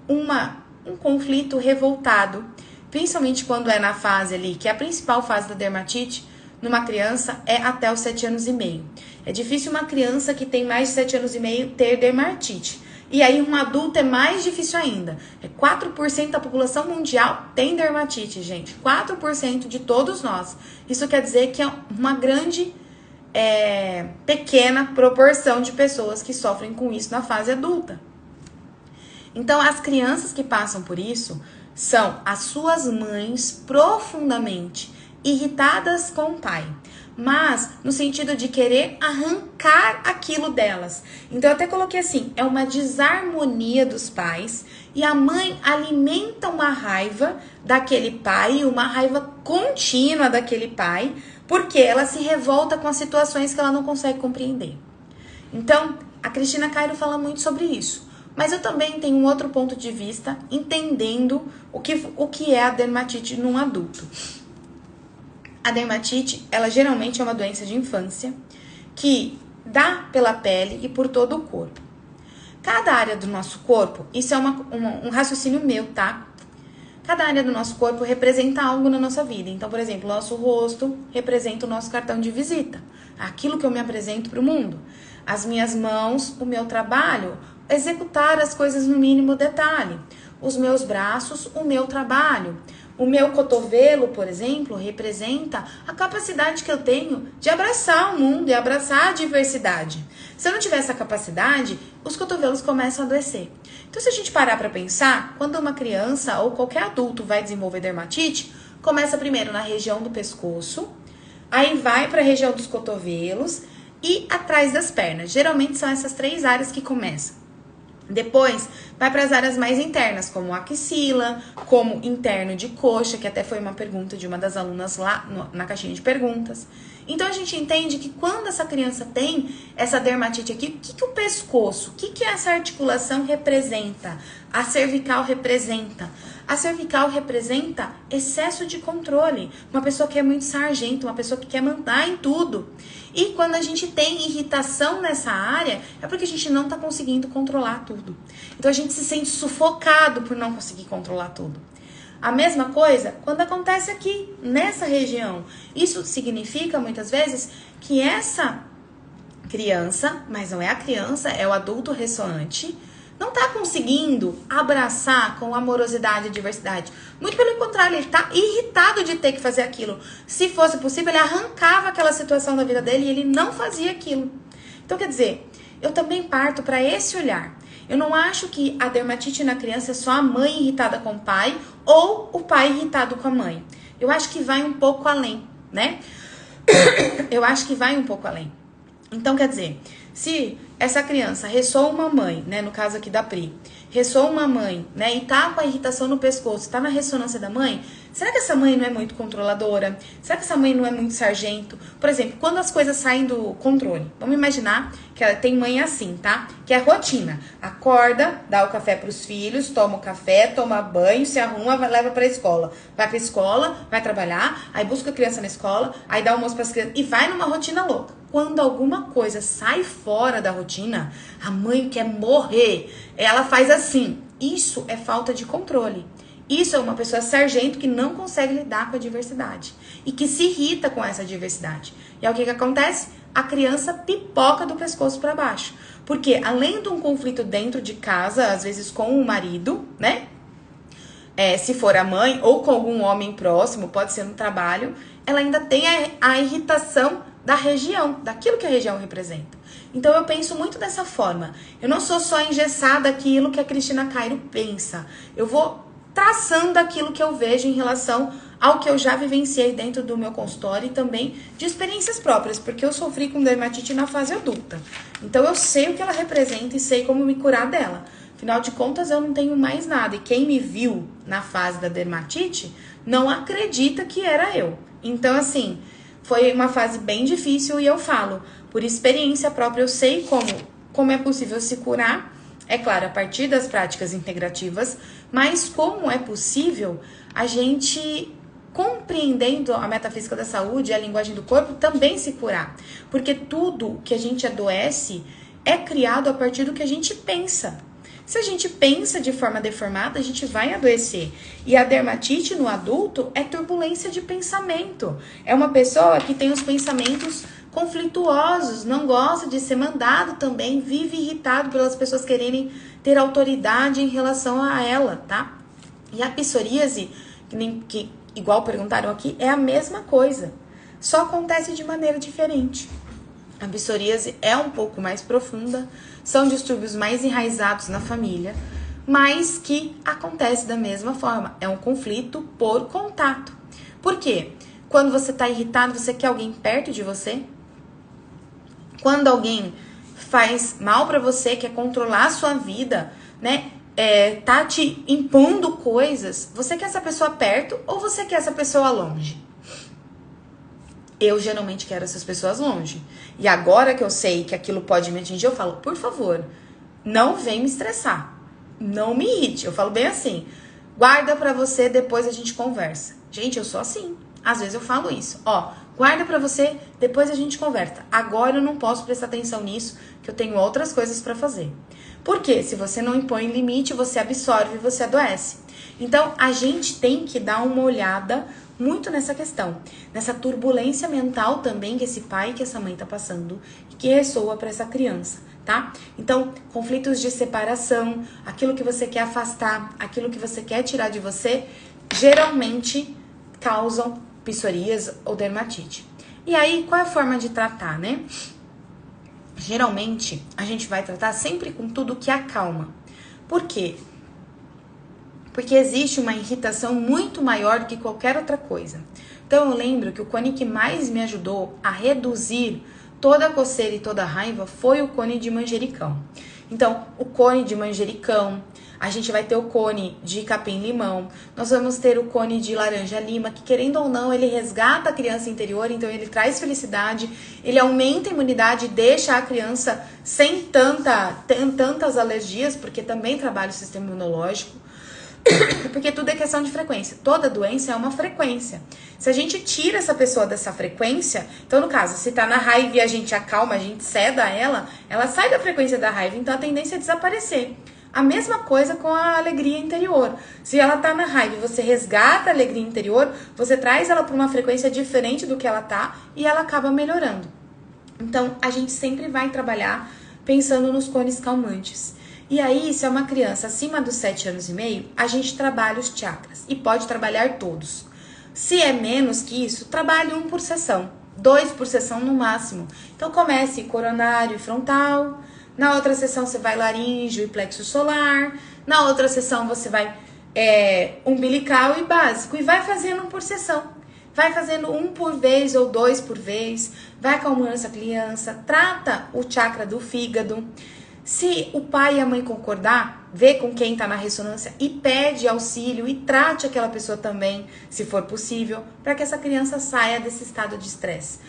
um conflito revoltado, principalmente quando é na fase ali, que é a principal fase da dermatite, numa criança, é até os 7 anos e meio. É difícil uma criança que tem mais de 7 anos e meio ter dermatite. E aí um adulto é mais difícil ainda. 4% da população mundial tem dermatite, gente. 4% de todos nós. Isso quer dizer que é uma grande, pequena proporção de pessoas que sofrem com isso na fase adulta. Então, as crianças que passam por isso são as suas mães profundamente irritadas com o pai, mas no sentido de querer arrancar aquilo delas. Então eu até coloquei assim, é uma desarmonia dos pais e a mãe alimenta uma raiva daquele pai, uma raiva contínua daquele pai, porque ela se revolta com as situações que ela não consegue compreender. Então, a Cristina Cairo fala muito sobre isso. Mas eu também tenho um outro ponto de vista, entendendo o que é a dermatite num adulto. A dermatite, ela geralmente é uma doença de infância que dá pela pele e por todo o corpo. Cada área do nosso corpo, isso é um raciocínio meu, tá? Cada área do nosso corpo representa algo na nossa vida. Então, por exemplo, o nosso rosto representa o nosso cartão de visita. Aquilo que eu me apresento para o mundo. As minhas mãos, o meu trabalho, executar as coisas no mínimo detalhe. Os meus braços, o meu trabalho. O meu cotovelo, por exemplo, representa a capacidade que eu tenho de abraçar o mundo e abraçar a diversidade. Se eu não tiver essa capacidade, os cotovelos começam a adoecer. Então, se a gente parar para pensar, quando uma criança ou qualquer adulto vai desenvolver dermatite, começa primeiro na região do pescoço, aí vai para a região dos cotovelos e atrás das pernas. Geralmente são essas 3 áreas que começam. Depois, vai para as áreas mais internas, como axila, como interno de coxa, que até foi uma pergunta de uma das alunas lá na caixinha de perguntas. Então, a gente entende que quando essa criança tem essa dermatite aqui, o que o pescoço, o que essa articulação representa? A cervical representa? A cervical representa excesso de controle. Uma pessoa que é muito sargento, uma pessoa que quer mandar em tudo. E quando a gente tem irritação nessa área, é porque a gente não está conseguindo controlar tudo. Então a gente se sente sufocado por não conseguir controlar tudo. A mesma coisa quando acontece aqui, nessa região. Isso significa, muitas vezes, que essa criança, mas não é a criança, é o adulto ressoante, não está conseguindo abraçar com amorosidade a diversidade. Muito pelo contrário, ele está irritado de ter que fazer aquilo. Se fosse possível, ele arrancava aquela situação da vida dele e ele não fazia aquilo. Então, quer dizer, eu também parto para esse olhar. Eu não acho que a dermatite na criança é só a mãe irritada com o pai ou o pai irritado com a mãe. Eu acho que vai um pouco além, né? Eu acho que vai um pouco além. Então, quer dizer, se essa criança ressoa uma mãe, né, no caso aqui da Pri, ressoa uma mãe, né, e tá com a irritação no pescoço, tá na ressonância da mãe, será que essa mãe não é muito controladora? Será que essa mãe não é muito sargento? Por exemplo, quando as coisas saem do controle, vamos imaginar que ela tem mãe assim, tá? Que é rotina. Acorda, dá o café pros filhos, toma o café, toma banho, se arruma, leva pra escola. Vai pra escola, vai trabalhar, aí busca a criança na escola, aí dá almoço pras crianças e vai numa rotina louca. Quando alguma coisa sai fora da rotina, a mãe quer morrer. Ela faz assim. Isso é falta de controle. Isso é uma pessoa sargento que não consegue lidar com a diversidade. E que se irrita com essa diversidade. E aí o que acontece? A criança pipoca do pescoço para baixo. Porque além de um conflito dentro de casa, às vezes com o marido, né? Se for a mãe ou com algum homem próximo, pode ser no trabalho, ela ainda tem a irritação da região, daquilo que a região representa. Então eu penso muito dessa forma. Eu não sou só engessada aquilo que a Cristina Cairo pensa. Eu vou traçando aquilo que eu vejo em relação ao que eu já vivenciei dentro do meu consultório e também de experiências próprias, porque eu sofri com dermatite na fase adulta. Então eu sei o que ela representa e sei como me curar dela. Afinal de contas, eu não tenho mais nada. E quem me viu na fase da dermatite não acredita que era eu. Então, assim, foi uma fase bem difícil e eu falo, por experiência própria, eu sei como é possível se curar. É claro, a partir das práticas integrativas, mas como é possível a gente, compreendendo a metafísica da saúde e a linguagem do corpo, também se curar. Porque tudo que a gente adoece é criado a partir do que a gente pensa. Se a gente pensa de forma deformada, a gente vai adoecer. E a dermatite no adulto é turbulência de pensamento. É uma pessoa que tem os pensamentos conflituosos, não gosta de ser mandado também, vive irritado pelas pessoas quererem ter autoridade em relação a ela, tá? E a psoríase, que igual perguntaram aqui, é a mesma coisa. Só acontece de maneira diferente. A psoríase é um pouco mais profunda, são distúrbios mais enraizados na família, mas que acontece da mesma forma. É um conflito por contato. Por quê? Quando você está irritado, você quer alguém perto de você? Quando alguém faz mal para você, quer controlar a sua vida, né? Tá te impondo coisas, você quer essa pessoa perto ou você quer essa pessoa longe? Eu geralmente quero essas pessoas longe. E agora que eu sei que aquilo pode me atingir, eu falo, por favor, não vem me estressar. Não me irrite. Eu falo bem assim, guarda pra você, depois a gente conversa. Gente, eu sou assim. Às vezes eu falo isso. Guarda pra você, depois a gente conversa. Agora eu não posso prestar atenção nisso, que eu tenho outras coisas pra fazer. Porque se você não impõe limite, você absorve e você adoece. Então, a gente tem que dar uma olhada muito nessa questão, nessa turbulência mental também que esse pai e que essa mãe tá passando e que ressoa para essa criança, tá? Então, conflitos de separação, aquilo que você quer afastar, aquilo que você quer tirar de você, geralmente causam psoríase ou dermatite. E aí, qual é a forma de tratar, né? Geralmente, a gente vai tratar sempre com tudo que acalma. Por quê? Porque existe uma irritação muito maior do que qualquer outra coisa. Então eu lembro que o cone que mais me ajudou a reduzir toda a coceira e toda a raiva foi o cone de manjericão. Então, o cone de manjericão, a gente vai ter o cone de capim-limão, nós vamos ter o cone de laranja-lima, que querendo ou não, ele resgata a criança interior, então ele traz felicidade, ele aumenta a imunidade, deixa a criança sem tantas alergias, porque também trabalha o sistema imunológico, porque tudo é questão de frequência. Toda doença é uma frequência. Se a gente tira essa pessoa dessa frequência, então no caso, se tá na raiva e a gente acalma, a gente ceda a ela sai da frequência da raiva, então a tendência é desaparecer. A mesma coisa com a alegria interior. Se ela tá na raiva e você resgata a alegria interior, você traz ela para uma frequência diferente do que ela tá e ela acaba melhorando. Então, a gente sempre vai trabalhar pensando nos cones calmantes. E aí, se é uma criança acima dos 7 anos e meio, a gente trabalha os chakras e pode trabalhar todos. Se é menos que isso, trabalhe 1 por sessão, 2 por sessão no máximo. Então, comece coronário e frontal. Na outra sessão você vai laríngeo e plexo solar. Na outra sessão você vai umbilical e básico. E vai fazendo 1 por sessão. Vai fazendo 1 por vez ou 2 por vez. Vai acalmando essa criança. Trata o chakra do fígado. Se o pai e a mãe concordar, vê com quem está na ressonância e pede auxílio e trate aquela pessoa também, se for possível, para que essa criança saia desse estado de estresse.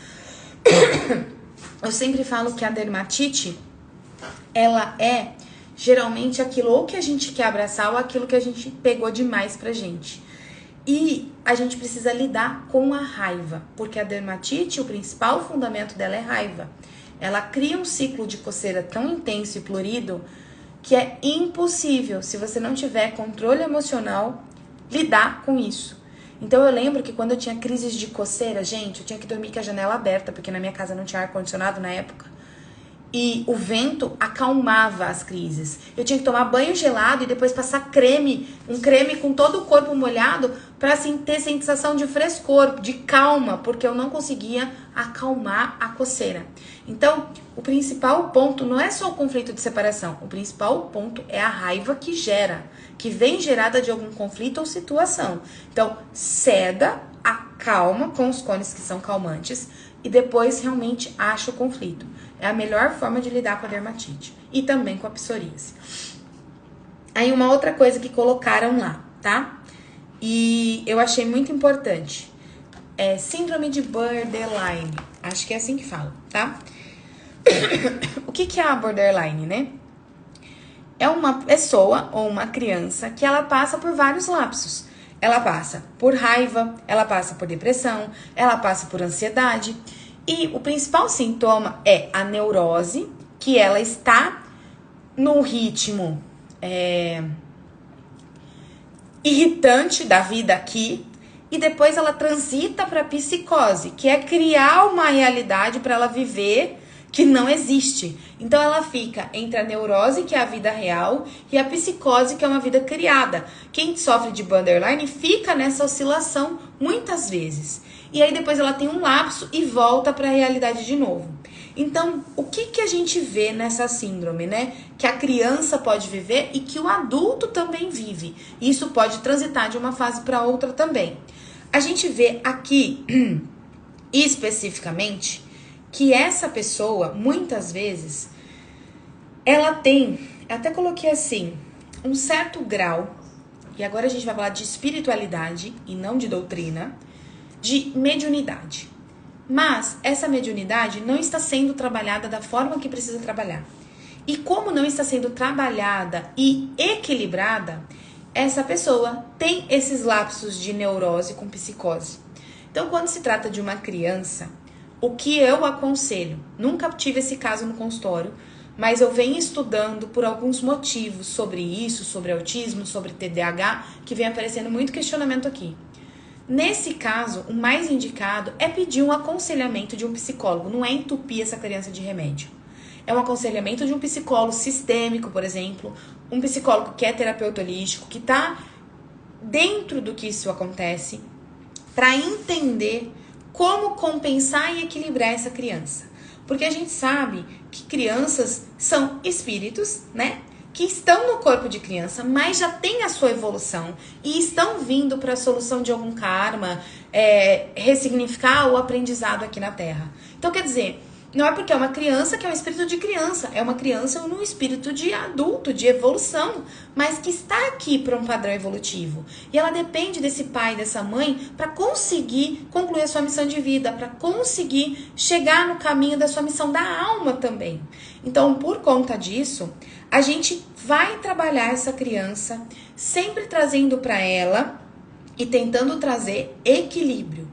Eu sempre falo que a dermatite, ela é geralmente aquilo ou que a gente quer abraçar ou aquilo que a gente pegou demais pra gente. E a gente precisa lidar com a raiva, porque a dermatite, o principal fundamento dela é raiva. Ela cria um ciclo de coceira tão intenso e florido que é impossível, se você não tiver controle emocional, lidar com isso. Então eu lembro que quando eu tinha crises de coceira, gente, eu tinha que dormir com a janela aberta, porque na minha casa não tinha ar-condicionado na época. E o vento acalmava as crises. Eu tinha que tomar banho gelado e depois passar creme, um creme com todo o corpo molhado para assim, ter sensação de frescor, de calma, porque eu não conseguia acalmar a coceira. Então, o principal ponto não é só o conflito de separação, o principal ponto é a raiva que gera, que vem gerada de algum conflito ou situação. Então, ceda, acalma com os cones que são calmantes e depois realmente acha o conflito. É a melhor forma de lidar com a dermatite. E também com a psoríase. Aí uma outra coisa que colocaram lá, tá? E eu achei muito importante. É síndrome de borderline. Acho que é assim que fala, tá? O que é a borderline, né? É uma pessoa ou uma criança que ela passa por vários lapsos. Ela passa por raiva, ela passa por depressão, ela passa por ansiedade. E o principal sintoma é a neurose, que ela está no ritmo irritante da vida aqui, e depois ela transita para a psicose, que é criar uma realidade para ela viver que não existe. Então ela fica entre a neurose, que é a vida real, e a psicose, que é uma vida criada. Quem sofre de borderline fica nessa oscilação muitas vezes. E aí depois ela tem um lapso e volta para a realidade de novo. Então, o que a gente vê nessa síndrome, né? Que a criança pode viver e que o adulto também vive. E isso pode transitar de uma fase para outra também. A gente vê aqui, especificamente, que essa pessoa, muitas vezes, ela tem, até coloquei assim, um certo grau, e agora a gente vai falar de espiritualidade e não de doutrina, de mediunidade. Mas essa mediunidade não está sendo trabalhada da forma que precisa trabalhar. E como não está sendo trabalhada e equilibrada, essa pessoa tem esses lapsos de neurose com psicose. Então, quando se trata de uma criança, o que eu aconselho, nunca tive esse caso no consultório, mas eu venho estudando por alguns motivos sobre isso, sobre autismo, sobre TDAH, que vem aparecendo muito questionamento aqui. Nesse caso, o mais indicado é pedir um aconselhamento de um psicólogo, não é entupir essa criança de remédio. É um aconselhamento de um psicólogo sistêmico, por exemplo, um psicólogo que é terapeuta holístico, que está dentro do que isso acontece, para entender como compensar e equilibrar essa criança. Porque a gente sabe que crianças são espíritos, né? Que estão no corpo de criança, mas já tem a sua evolução e estão vindo para a solução de algum karma, ressignificar o aprendizado aqui na Terra. Então, quer dizer, Não é porque é uma criança que é um espírito de criança. É uma criança num espírito de adulto, de evolução. Mas que está aqui para um padrão evolutivo. E ela depende desse pai, dessa mãe, para conseguir concluir a sua missão de vida. Para conseguir chegar no caminho da sua missão da alma também. Então, por conta disso, a gente vai trabalhar essa criança, sempre trazendo para ela e tentando trazer equilíbrio.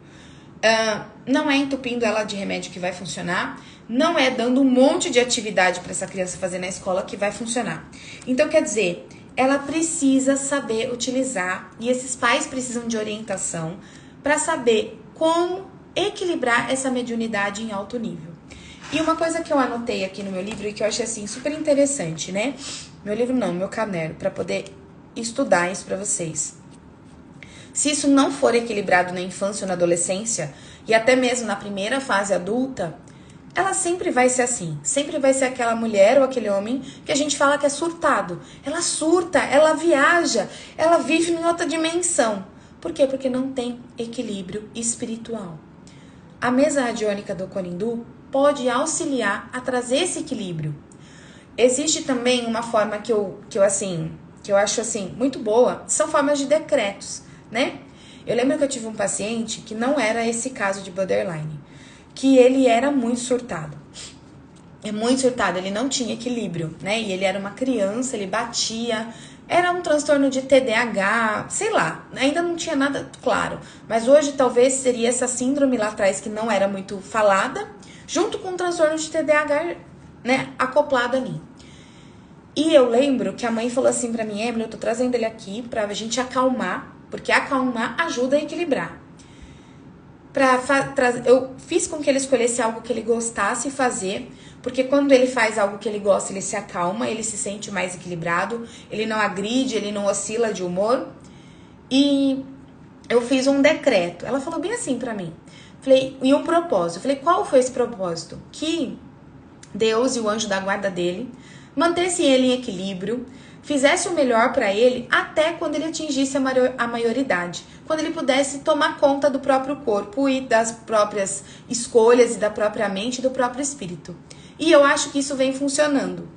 Não é entupindo ela de remédio que vai funcionar, não é dando um monte de atividade para essa criança fazer na escola que vai funcionar. Então, quer dizer, ela precisa saber utilizar, e esses pais precisam de orientação para saber como equilibrar essa mediunidade em alto nível. E uma coisa que eu anotei aqui no meu livro e que eu achei assim super interessante, né? Meu livro não, meu caderno, para poder estudar isso para vocês. Se isso não for equilibrado na infância ou na adolescência, e até mesmo na primeira fase adulta, ela sempre vai ser assim. Sempre vai ser aquela mulher ou aquele homem que a gente fala que é surtado. Ela surta, ela viaja, ela vive em outra dimensão. Por quê? Porque não tem equilíbrio espiritual. A mesa radiônica do Conindu pode auxiliar a trazer esse equilíbrio. Existe também uma forma que eu acho assim muito boa, são formas de decretos, né? Eu lembro que eu tive um paciente que não era esse caso de borderline, que ele era muito surtado. Muito surtado, ele não tinha equilíbrio, né? E ele era uma criança, ele batia, era um transtorno de TDAH, sei lá, ainda não tinha nada claro. Mas hoje talvez seria essa síndrome lá atrás que não era muito falada, junto com um transtorno de TDAH, né, acoplado ali. E eu lembro que a mãe falou assim pra mim, Emily, eu tô trazendo ele aqui pra gente acalmar, porque acalmar ajuda a equilibrar. Eu fiz com que ele escolhesse algo que ele gostasse de fazer, porque quando ele faz algo que ele gosta, ele se acalma, ele se sente mais equilibrado, ele não agride, ele não oscila de humor. E eu fiz um decreto. Ela falou bem assim pra mim. Falei, e um propósito. Eu falei, qual foi esse propósito? Que Deus e o anjo da guarda dele mantesse ele em equilíbrio, fizesse o melhor para ele até quando ele atingisse a maioridade, quando ele pudesse tomar conta do próprio corpo e das próprias escolhas e da própria mente e do próprio espírito. E eu acho que isso vem funcionando.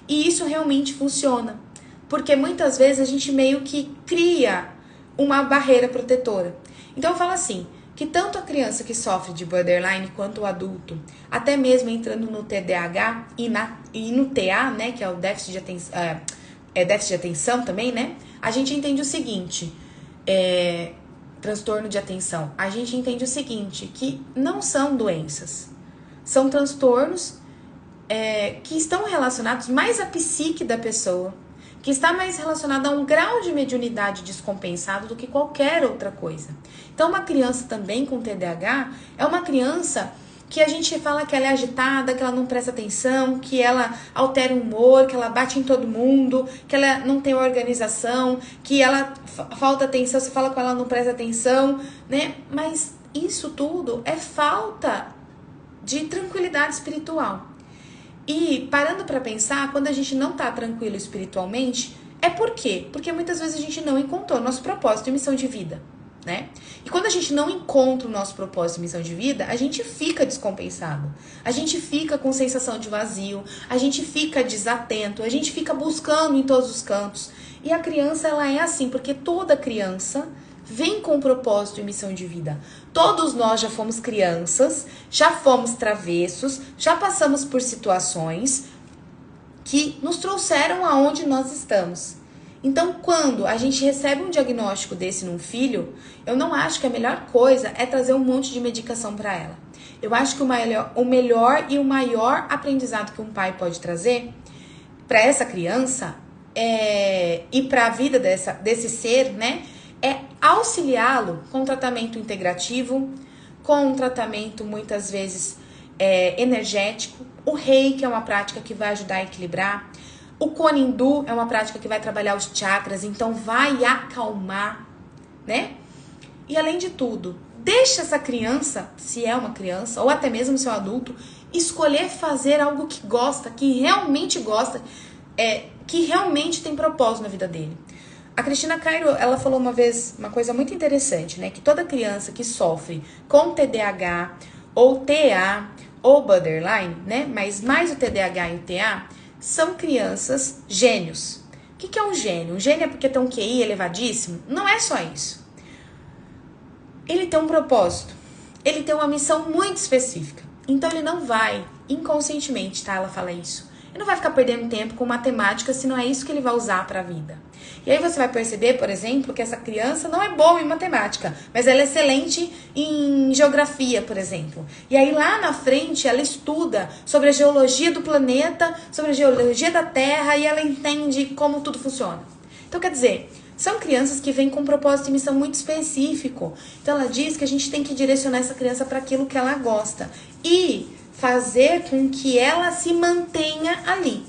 E isso realmente funciona, porque muitas vezes a gente meio que cria uma barreira protetora. Então eu falo assim, que tanto a criança que sofre de borderline quanto o adulto, até mesmo entrando no TDAH e no TA, né, que é o déficit de atenção, déficit de atenção também, né? A gente entende o seguinte, transtorno de atenção. A gente entende o seguinte, que não são doenças, são transtornos que estão relacionados mais à psique da pessoa, que está mais relacionado a um grau de mediunidade descompensado do que qualquer outra coisa. Então, uma criança também com TDAH é uma criança que a gente fala que ela é agitada, que ela não presta atenção, que ela altera o humor, que ela bate em todo mundo, que ela não tem organização, que ela falta atenção, você fala com ela, não presta atenção, né? Mas isso tudo é falta de tranquilidade espiritual. E parando para pensar, quando a gente não tá tranquilo espiritualmente, é por quê? Porque muitas vezes a gente não encontrou nosso propósito e missão de vida, né? E quando a gente não encontra o nosso propósito e missão de vida, a gente fica descompensado. A gente fica com sensação de vazio, a gente fica desatento, a gente fica buscando em todos os cantos. E a criança, ela é assim, porque toda criança vem com propósito e missão de vida. Todos nós já fomos crianças, já fomos travessos, já passamos por situações que nos trouxeram aonde nós estamos. Então, quando a gente recebe um diagnóstico desse num filho, eu não acho que a melhor coisa é trazer um monte de medicação para ela. Eu acho que o melhor e o maior aprendizado que um pai pode trazer para essa criança e para a vida desse ser, né, é auxiliá-lo com tratamento integrativo, com um tratamento muitas vezes energético. O Reiki é uma prática que vai ajudar a equilibrar. O Conindu é uma prática que vai trabalhar os chakras, então vai acalmar, né? E além de tudo, deixa essa criança, se é uma criança, ou até mesmo se é um adulto, escolher fazer algo que gosta, que realmente gosta, que realmente tem propósito na vida dele. A Cristina Cairo, ela falou uma vez uma coisa muito interessante, né? Que toda criança que sofre com TDAH, ou TA, ou borderline, né? Mas mais o TDAH e o TA são crianças gênios. O que é um gênio? Um gênio é porque tem um QI elevadíssimo? Não é só isso. Ele tem um propósito. Ele tem uma missão muito específica. Então ele não vai, inconscientemente, tá? Ela fala isso. Ele não vai ficar perdendo tempo com matemática se não é isso que ele vai usar para a vida. E aí você vai perceber, por exemplo, que essa criança não é boa em matemática, mas ela é excelente em geografia, por exemplo. E aí lá na frente ela estuda sobre a geologia do planeta, sobre a geologia da Terra e ela entende como tudo funciona. Então quer dizer, são crianças que vêm com um propósito e missão muito específico. Então ela diz que a gente tem que direcionar essa criança para aquilo que ela gosta e fazer com que ela se mantenha ali,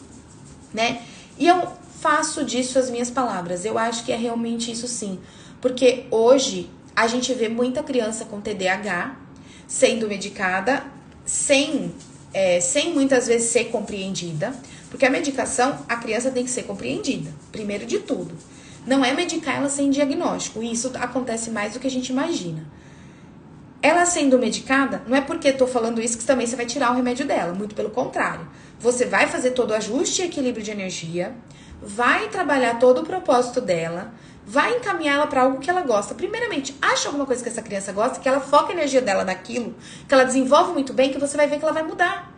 né? E eu faço disso as minhas palavras. Eu acho que é realmente isso sim. Porque hoje a gente vê muita criança com TDAH sendo medicada sem muitas vezes ser compreendida. Porque a medicação, a criança tem que ser compreendida, primeiro de tudo. Não é medicar ela sem diagnóstico. E isso acontece mais do que a gente imagina. Ela sendo medicada, não é porque tô falando isso que também você vai tirar o remédio dela. Muito pelo contrário. Você vai fazer todo o ajuste e equilíbrio de energia, vai trabalhar todo o propósito dela, vai encaminhá-la para algo que ela gosta. Primeiramente, acha alguma coisa que essa criança gosta, que ela foca a energia dela naquilo, que ela desenvolve muito bem, que você vai ver que ela vai mudar.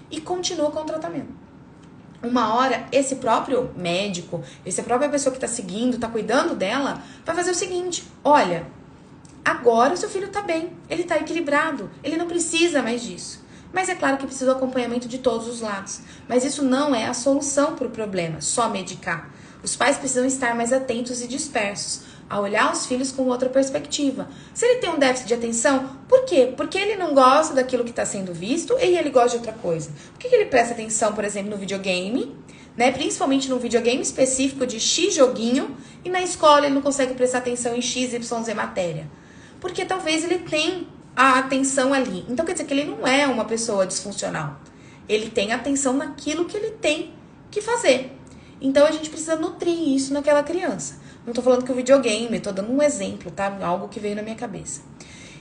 E continua com o tratamento. Uma hora, esse próprio médico, essa própria pessoa que tá seguindo, tá cuidando dela, vai fazer o seguinte: olha, agora o seu filho tá bem, ele tá equilibrado, ele não precisa mais disso. Mas é claro que precisa do acompanhamento de todos os lados. Mas isso não é a solução para o problema, só medicar. Os pais precisam estar mais atentos e dispersos, a olhar os filhos com outra perspectiva. Se ele tem um déficit de atenção, por quê? Porque ele não gosta daquilo que está sendo visto e ele gosta de outra coisa. Por que ele presta atenção, por exemplo, no videogame, né? Principalmente no videogame específico de X joguinho, e na escola ele não consegue prestar atenção em X, Y, Z matéria? Porque talvez ele tenha a atenção ali. Então quer dizer que ele não é uma pessoa disfuncional. Ele tem atenção naquilo que ele tem que fazer. Então a gente precisa nutrir isso naquela criança. Não tô falando que o videogame, tô dando um exemplo, tá? Algo que veio na minha cabeça.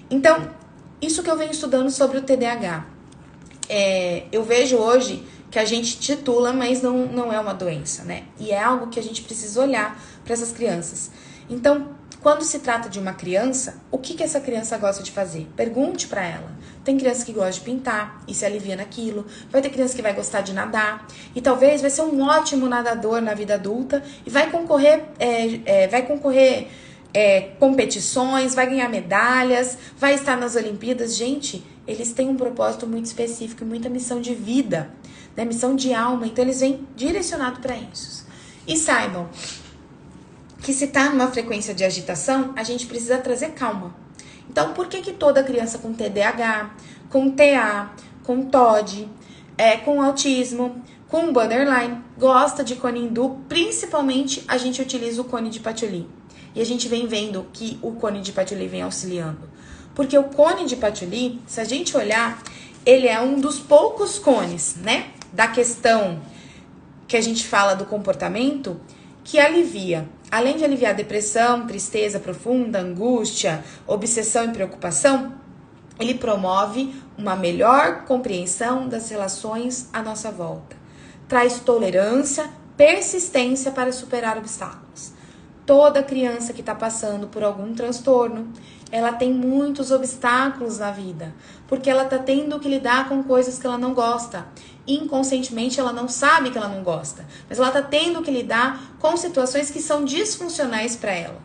Então, isso que eu venho estudando sobre o TDAH. Eu vejo hoje que a gente titula, mas não é uma doença, né? E é algo que a gente precisa olhar para essas crianças. Então, quando se trata de uma criança, o que essa criança gosta de fazer? Pergunte para ela. Tem criança que gosta de pintar e se alivia naquilo. Vai ter criança que vai gostar de nadar. E talvez vai ser um ótimo nadador na vida adulta e vai concorrer competições, vai ganhar medalhas, vai estar nas Olimpíadas. Gente, eles têm um propósito muito específico e muita missão de vida, né? Missão de alma. Então eles vêm direcionados para isso. E saibam que se tá numa frequência de agitação, a gente precisa trazer calma. Então, por que toda criança com TDAH, com TA, com TOD, com autismo, com borderline, gosta de cone hindu? Principalmente, a gente utiliza o cone de patchouli. E a gente vem vendo que o cone de patchouli vem auxiliando. Porque o cone de patchouli, se a gente olhar, ele é um dos poucos cones, né? Da questão que a gente fala do comportamento, que alivia. Além de aliviar depressão, tristeza profunda, angústia, obsessão e preocupação, ele promove uma melhor compreensão das relações à nossa volta. Traz tolerância, persistência para superar obstáculos. Toda criança que está passando por algum transtorno, ela tem muitos obstáculos na vida, porque ela está tendo que lidar com coisas que ela não gosta. Inconscientemente ela não sabe que ela não gosta, mas ela está tendo que lidar com situações que são disfuncionais para ela.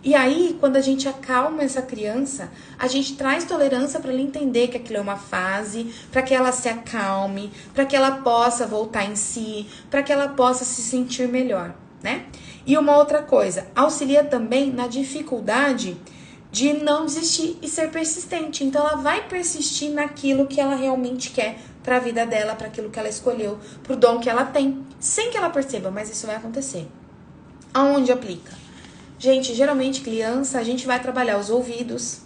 E aí, quando a gente acalma essa criança, a gente traz tolerância para ela entender que aquilo é uma fase, para que ela se acalme, para que ela possa voltar em si, para que ela possa se sentir melhor, né? E uma outra coisa, auxilia também na dificuldade de não desistir e ser persistente. Então ela vai persistir naquilo que ela realmente quer para a vida dela, para aquilo que ela escolheu, para o dom que ela tem, sem que ela perceba, mas isso vai acontecer. Aonde aplica? Gente, geralmente criança, a gente vai trabalhar os ouvidos,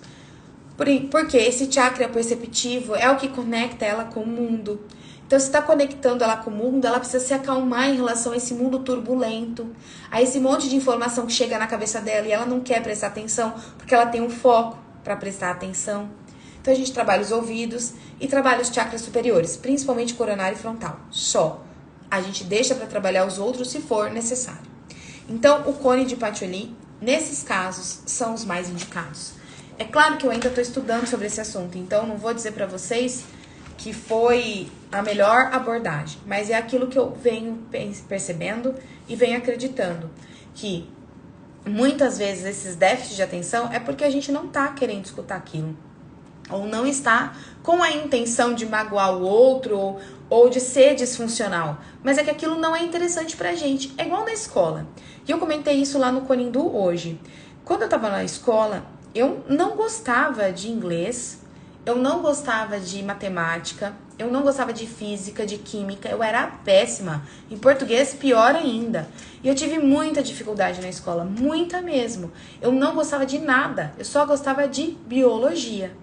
porque esse chakra perceptivo é o que conecta ela com o mundo. Então, se está conectando ela com o mundo, ela precisa se acalmar em relação a esse mundo turbulento, a esse monte de informação que chega na cabeça dela e ela não quer prestar atenção, porque ela tem um foco para prestar atenção. Então, Então a gente trabalha os ouvidos e trabalha os chakras superiores, principalmente coronário e frontal. Só. A gente deixa para trabalhar os outros se for necessário. Então o cone de Patchouli, nesses casos, são os mais indicados. É claro que eu ainda estou estudando sobre esse assunto, então não vou dizer para vocês que foi a melhor abordagem, mas é aquilo que eu venho percebendo e venho acreditando, que muitas vezes esses déficits de atenção é porque a gente não está querendo escutar aquilo, ou não está com a intenção de magoar o outro, ou de ser disfuncional, mas é que aquilo não é interessante pra gente. É igual na escola, e eu comentei isso lá no Conindu hoje. Quando eu tava na escola, eu não gostava de inglês, eu não gostava de matemática, eu não gostava de física, de química, eu era péssima. Em português, pior ainda. E eu tive muita dificuldade na escola, muita mesmo. Eu não gostava de nada, eu só gostava de biologia.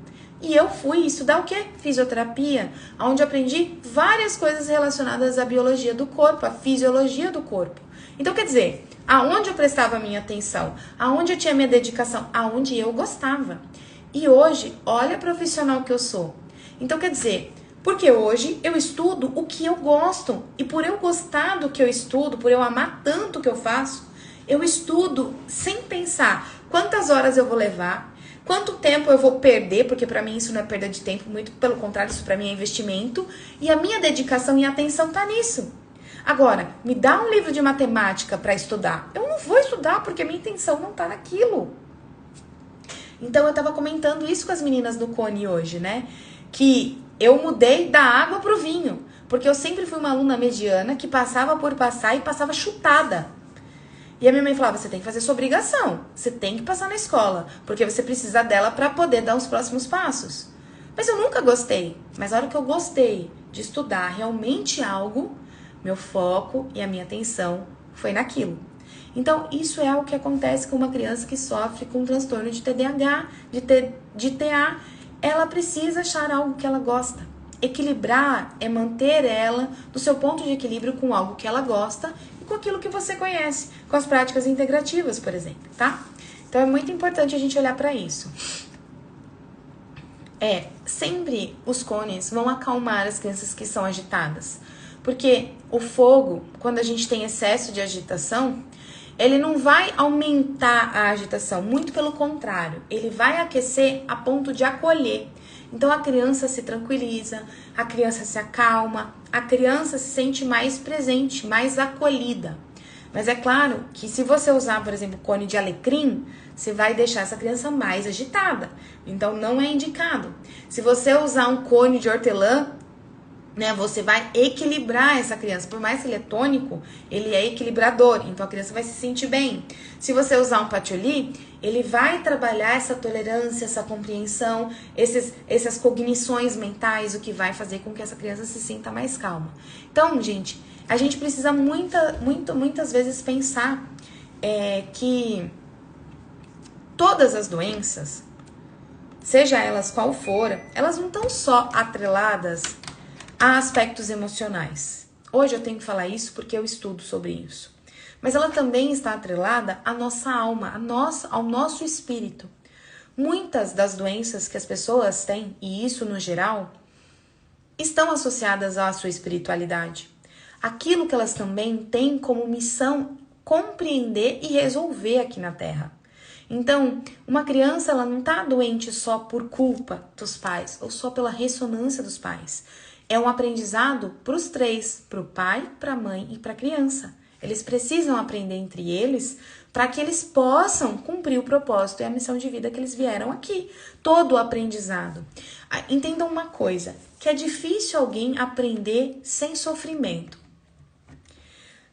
E eu fui estudar o quê? Fisioterapia, onde eu aprendi várias coisas relacionadas à biologia do corpo, à fisiologia do corpo. Então, quer dizer, aonde eu prestava a minha atenção, aonde eu tinha minha dedicação, aonde eu gostava. E hoje, olha a profissional que eu sou. Então, quer dizer, porque hoje eu estudo o que eu gosto. E por eu gostar do que eu estudo, por eu amar tanto o que eu faço, eu estudo sem pensar quantas horas eu vou levar, quanto tempo eu vou perder, porque pra mim isso não é perda de tempo, muito pelo contrário, isso pra mim é investimento. E a minha dedicação e atenção tá nisso. Agora, me dá um livro de matemática pra estudar. Eu não vou estudar porque a minha intenção não tá naquilo. Então eu tava comentando isso com as meninas do Cone hoje, né? Que eu mudei da água pro vinho. Porque eu sempre fui uma aluna mediana que passava por passar e passava chutada. E a minha mãe falava, você tem que fazer sua obrigação. Você tem que passar na escola. Porque você precisa dela pra poder dar os próximos passos. Mas eu nunca gostei. Mas a hora que eu gostei de estudar realmente algo, meu foco e a minha atenção foi naquilo. Então, isso é o que acontece com uma criança que sofre com um transtorno de TDAH, de TA. Ela precisa achar algo que ela gosta. Equilibrar é manter ela no seu ponto de equilíbrio com algo que ela gosta e com aquilo que você conhece, com as práticas integrativas, por exemplo, tá? Então, é muito importante a gente olhar para isso. Sempre os cones vão acalmar as crianças que são agitadas. Porque o fogo, quando a gente tem excesso de agitação, ele não vai aumentar a agitação, muito pelo contrário, ele vai aquecer a ponto de acolher. Então a criança se tranquiliza, a criança se acalma, a criança se sente mais presente, mais acolhida. Mas é claro que se você usar, por exemplo, cone de alecrim, você vai deixar essa criança mais agitada. Então não é indicado. Se você usar um cone de hortelã, né, você vai equilibrar essa criança. Por mais que ele é tônico, ele é equilibrador. Então a criança vai se sentir bem. Se você usar um patchouli, ele vai trabalhar essa tolerância, essa compreensão, essas cognições mentais, o que vai fazer com que essa criança se sinta mais calma. Então, gente, a gente precisa muitas vezes pensar que todas as doenças, seja elas qual for, elas não estão só atreladas a aspectos emocionais. Hoje eu tenho que falar isso porque eu estudo sobre isso. Mas ela também está atrelada à nossa alma, ao nosso espírito. Muitas das doenças que as pessoas têm, e isso no geral, estão associadas à sua espiritualidade. Aquilo que elas também têm como missão compreender e resolver aqui na Terra. Então, uma criança ela não está doente só por culpa dos pais ou só pela ressonância dos pais. É um aprendizado para os três, para o pai, para a mãe e para a criança. Eles precisam aprender entre eles para que eles possam cumprir o propósito e a missão de vida que eles vieram aqui. Todo o aprendizado. Entendam uma coisa, que é difícil alguém aprender sem sofrimento.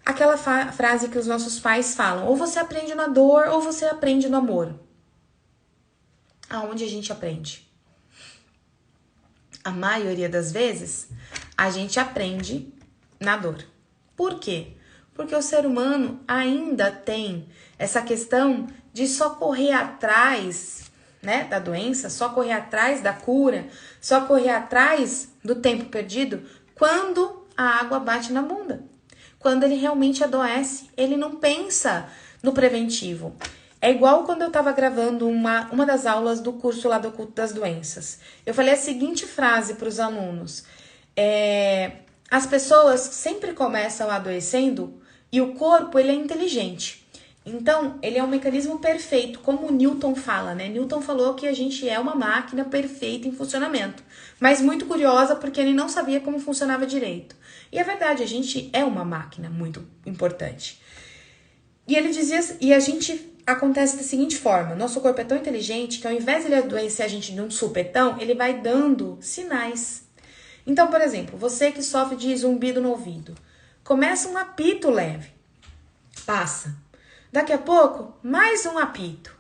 Aquela frase que os nossos pais falam, ou você aprende na dor ou você aprende no amor. Aonde a gente aprende? A maioria das vezes, a gente aprende na dor. Por quê? Porque o ser humano ainda tem essa questão de só correr atrás, né, da doença, só correr atrás da cura, só correr atrás do tempo perdido quando a água bate na bunda. Quando ele realmente adoece, ele não pensa no preventivo. É igual quando eu estava gravando uma das aulas do curso lá do Oculto das Doenças. Eu falei a seguinte frase para os alunos. As pessoas sempre começam adoecendo e o corpo, ele é inteligente. Então, ele é um mecanismo perfeito, como o Newton fala, né? Newton falou que a gente é uma máquina perfeita em funcionamento, mas muito curiosa porque ele não sabia como funcionava direito. E é verdade, a gente é uma máquina muito importante. E ele dizia, e a gente acontece da seguinte forma, nosso corpo é tão inteligente que ao invés de ele adoecer a gente de um supetão, ele vai dando sinais. Então, por exemplo, você que sofre de zumbido no ouvido, começa um apito leve, passa. Daqui a pouco, mais um apito,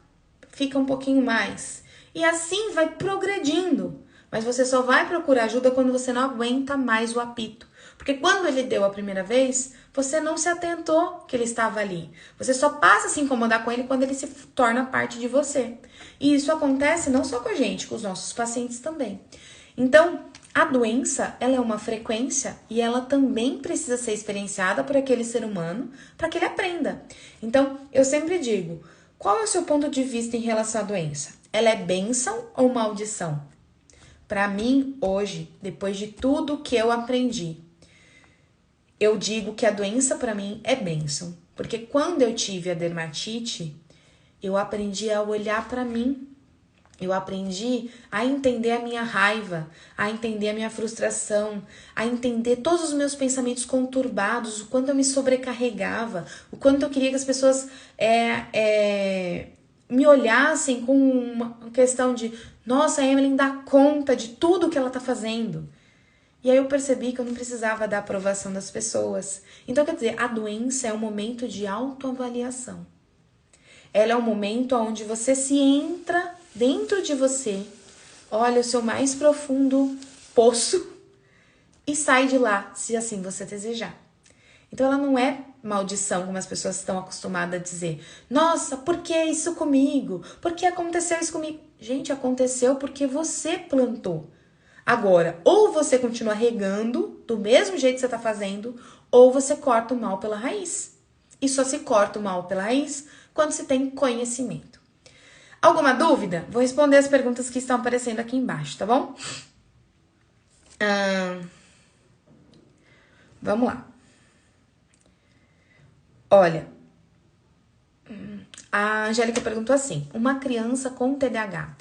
fica um pouquinho mais. E assim vai progredindo. Mas você só vai procurar ajuda quando você não aguenta mais o apito. Porque quando ele deu a primeira vez, você não se atentou que ele estava ali. Você só passa a se incomodar com ele quando ele se torna parte de você. E isso acontece não só com a gente, com os nossos pacientes também. Então, a doença, ela é uma frequência e ela também precisa ser experienciada por aquele ser humano para que ele aprenda. Então, eu sempre digo, qual é o seu ponto de vista em relação à doença? Ela é bênção ou maldição? Para mim, hoje, depois de tudo que eu aprendi, eu digo que a doença para mim é bênção. Porque quando eu tive a dermatite, eu aprendi a olhar para mim. Eu aprendi a entender a minha raiva, a entender a minha frustração, a entender todos os meus pensamentos conturbados, o quanto eu me sobrecarregava, o quanto eu queria que as pessoas me olhassem com uma questão de nossa, a Emeline dá conta de tudo que ela tá fazendo. E aí eu percebi que eu não precisava da aprovação das pessoas. Então, quer dizer, a doença é um momento de autoavaliação. Ela é um momento onde você se entra dentro de você, olha o seu mais profundo poço e sai de lá, se assim você desejar. Então ela não é maldição, como as pessoas estão acostumadas a dizer. Nossa, por que isso comigo? Por que aconteceu isso comigo? Gente, aconteceu porque você plantou. Agora, ou você continua regando do mesmo jeito que você está fazendo, ou você corta o mal pela raiz. E só se corta o mal pela raiz quando se tem conhecimento. Alguma dúvida? Vou responder as perguntas que estão aparecendo aqui embaixo, tá bom? Vamos lá. Olha, a Angélica perguntou assim, uma criança com TDAH,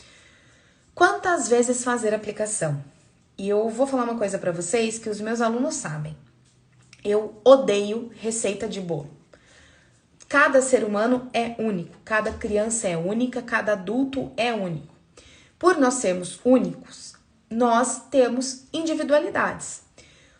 quantas vezes fazer aplicação? E eu vou falar uma coisa pra vocês que os meus alunos sabem. Eu odeio receita de bolo. Cada ser humano é único, cada criança é única, cada adulto é único. Por nós sermos únicos, nós temos individualidades.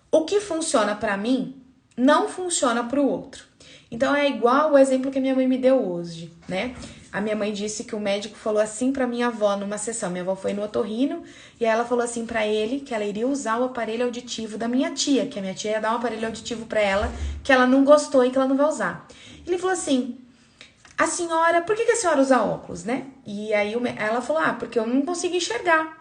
O que funciona para mim, não funciona para o outro. Então é igual o exemplo que a minha mãe me deu hoje, né? A minha mãe disse que o médico falou assim para minha avó numa sessão. Minha avó foi no otorrino e ela falou assim para ele que ela iria usar o aparelho auditivo da minha tia, que a minha tia ia dar um aparelho auditivo para ela, que ela não gostou e que ela não vai usar. Ele falou assim, a senhora, por que a senhora usa óculos, né? E aí ela falou, porque eu não consigo enxergar.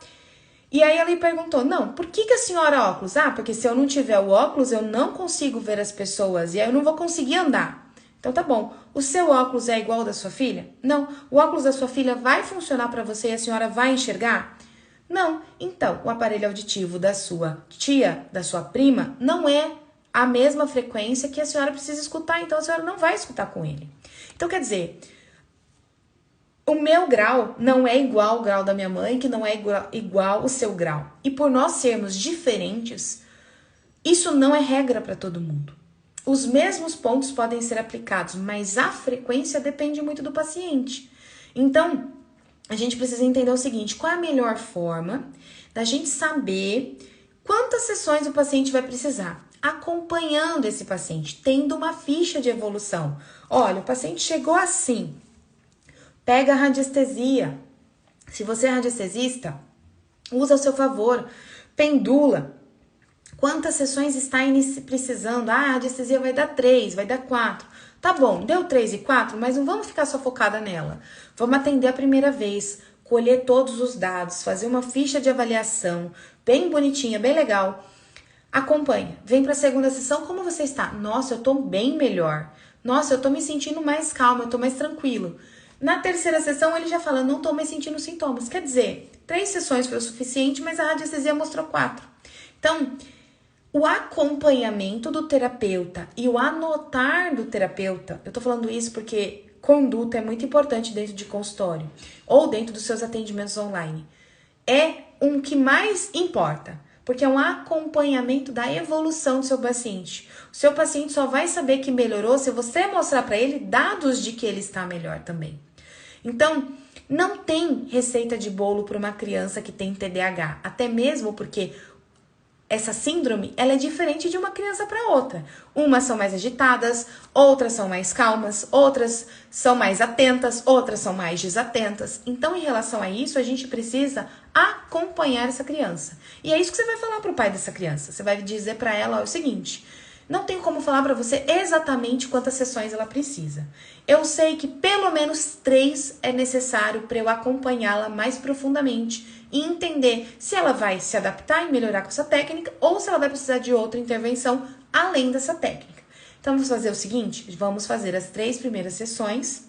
E aí ela perguntou, não, por que a senhora óculos? Porque se eu não tiver o óculos, eu não consigo ver as pessoas e aí eu não vou conseguir andar. Então tá bom, o seu óculos é igual ao da sua filha? Não, o óculos da sua filha vai funcionar para você e a senhora vai enxergar? Não, então o aparelho auditivo da sua tia, da sua prima, não é a mesma frequência que a senhora precisa escutar, então a senhora não vai escutar com ele. Então quer dizer, o meu grau não é igual ao grau da minha mãe, que não é igual o seu grau. E por nós sermos diferentes, isso não é regra para todo mundo. Os mesmos pontos podem ser aplicados, mas a frequência depende muito do paciente. Então, a gente precisa entender o seguinte, qual é a melhor forma da gente saber quantas sessões o paciente vai precisar? Acompanhando esse paciente, tendo uma ficha de evolução. Olha, o paciente chegou assim, pega a radiestesia. Se você é radiestesista, usa ao seu favor, pendula. Quantas sessões está precisando? A radiestesia vai dar 3, vai dar 4. Tá bom, deu 3 e 4, mas não vamos ficar só focada nela. Vamos atender a primeira vez, colher todos os dados, fazer uma ficha de avaliação, bem bonitinha, bem legal. Acompanha, vem para a segunda sessão, como você está? Nossa, eu tô bem melhor. Nossa, eu tô me sentindo mais calma, eu tô mais tranquilo. Na terceira sessão, ele já fala, não tô mais sentindo sintomas. Quer dizer, 3 sessões foi o suficiente, mas a radiestesia mostrou 4. Então, o acompanhamento do terapeuta e o anotar do terapeuta, eu tô falando isso porque conduta é muito importante dentro de consultório ou dentro dos seus atendimentos online. É um que mais importa, porque é um acompanhamento da evolução do seu paciente. O seu paciente só vai saber que melhorou se você mostrar para ele dados de que ele está melhor também. Então, não tem receita de bolo para uma criança que tem TDAH, até mesmo porque essa síndrome, ela é diferente de uma criança para outra. Umas são mais agitadas, outras são mais calmas, outras são mais atentas, outras são mais desatentas. Então, em relação a isso, a gente precisa acompanhar essa criança. E é isso que você vai falar para o pai dessa criança. Você vai dizer para ela ó, o seguinte: não tenho como falar para você exatamente quantas sessões ela precisa. Eu sei que pelo menos 3 é necessário para eu acompanhá-la mais profundamente e entender se ela vai se adaptar e melhorar com essa técnica ou se ela vai precisar de outra intervenção além dessa técnica. Então, vamos fazer o seguinte, vamos fazer as 3 primeiras sessões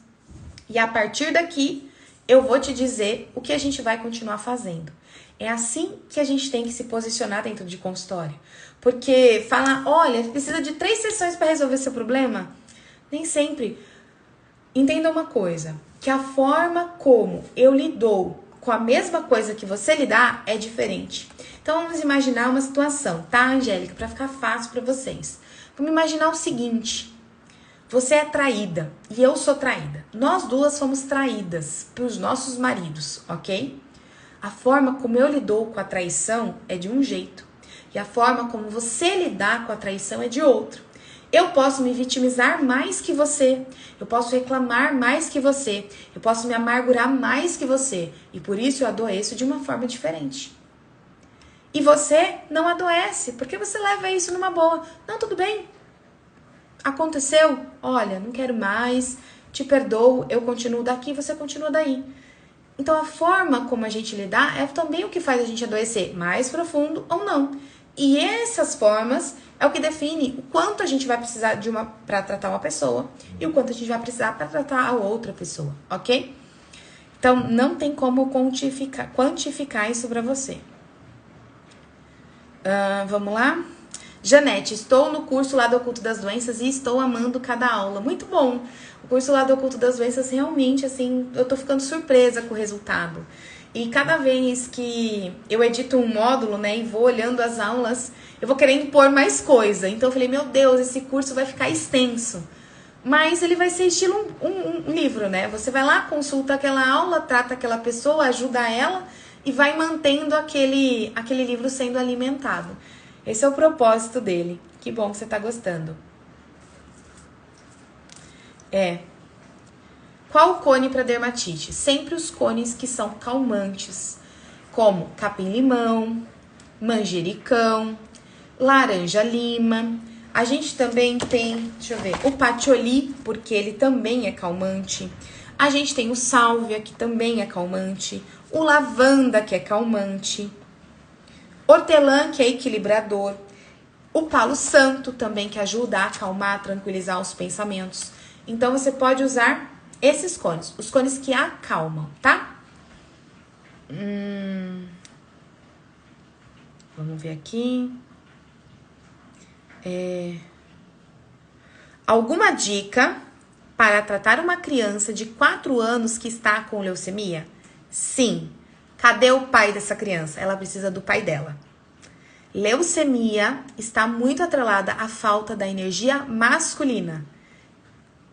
e a partir daqui eu vou te dizer o que a gente vai continuar fazendo. É assim que a gente tem que se posicionar dentro de consultório. Porque falar, olha, precisa de 3 sessões para resolver seu problema, nem sempre. Entenda uma coisa, que a forma como eu lidou com a mesma coisa que você lidar é diferente. Então, vamos imaginar uma situação, tá, Angélica? Para ficar fácil para vocês. Vamos imaginar o seguinte. Você é traída e eu sou traída. Nós duas fomos traídas pelos nossos maridos, ok? A forma como eu lido com a traição é de um jeito. E a forma como você lidar com a traição é de outro. Eu posso me vitimizar mais que você. Eu posso reclamar mais que você. Eu posso me amargurar mais que você. E por isso eu adoeço de uma forma diferente. E você não adoece, porque você leva isso numa boa. Não, tudo bem. Aconteceu? Olha, não quero mais. Te perdoo, eu continuo daqui, você continua daí. Então a forma como a gente lidar é também o que faz a gente adoecer mais profundo ou não. E essas formas é o que define o quanto a gente vai precisar de uma para tratar uma pessoa e o quanto a gente vai precisar para tratar a outra pessoa, ok? Então não tem como quantificar isso para você. Vamos lá? Janete, estou no curso lá do Oculto das Doenças e estou amando cada aula. Muito bom! O curso lá do Oculto das Doenças realmente, assim, eu tô ficando surpresa com o resultado. E cada vez que eu edito um módulo, né, e vou olhando as aulas, eu vou querendo pôr mais coisa. Então eu falei, meu Deus, esse curso vai ficar extenso. Mas ele vai ser estilo um livro, né? Você vai lá, consulta aquela aula, trata aquela pessoa, ajuda ela e vai mantendo aquele livro sendo alimentado. Esse é o propósito dele. Que bom que você tá gostando. Qual cone para dermatite? Sempre os cones que são calmantes, como capim-limão, manjericão, laranja-lima. A gente também tem, deixa eu ver, o patchouli, porque ele também é calmante. A gente tem o sálvia, que também é calmante. O lavanda, que é calmante. Hortelã, que é equilibrador. O palo santo também, que ajuda a acalmar, tranquilizar os pensamentos. Então, você pode usar esses cones, os cones que acalmam, tá? Vamos ver aqui. Alguma dica para tratar uma criança de 4 anos que está com leucemia? Sim. Cadê o pai dessa criança? Ela precisa do pai dela. Leucemia está muito atrelada à falta da energia masculina.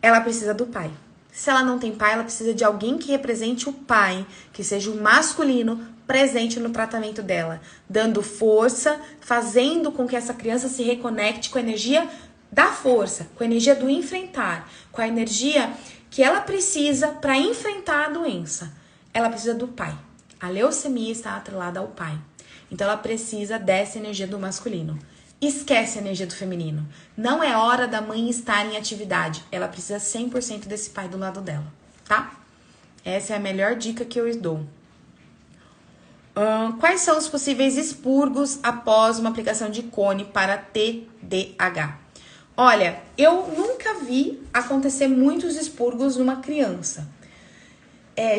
Ela precisa do pai. Se ela não tem pai, ela precisa de alguém que represente o pai, que seja o masculino presente no tratamento dela, dando força, fazendo com que essa criança se reconecte com a energia da força, com a energia do enfrentar, com a energia que ela precisa para enfrentar a doença. Ela precisa do pai. A leucemia está atrelada ao pai. Então ela precisa dessa energia do masculino. Esquece a energia do feminino. Não é hora da mãe estar em atividade. Ela precisa 100% desse pai do lado dela, tá? Essa é a melhor dica que eu dou. Quais são os possíveis expurgos após uma aplicação de cone para TDAH? Olha, eu nunca vi acontecer muitos expurgos numa criança.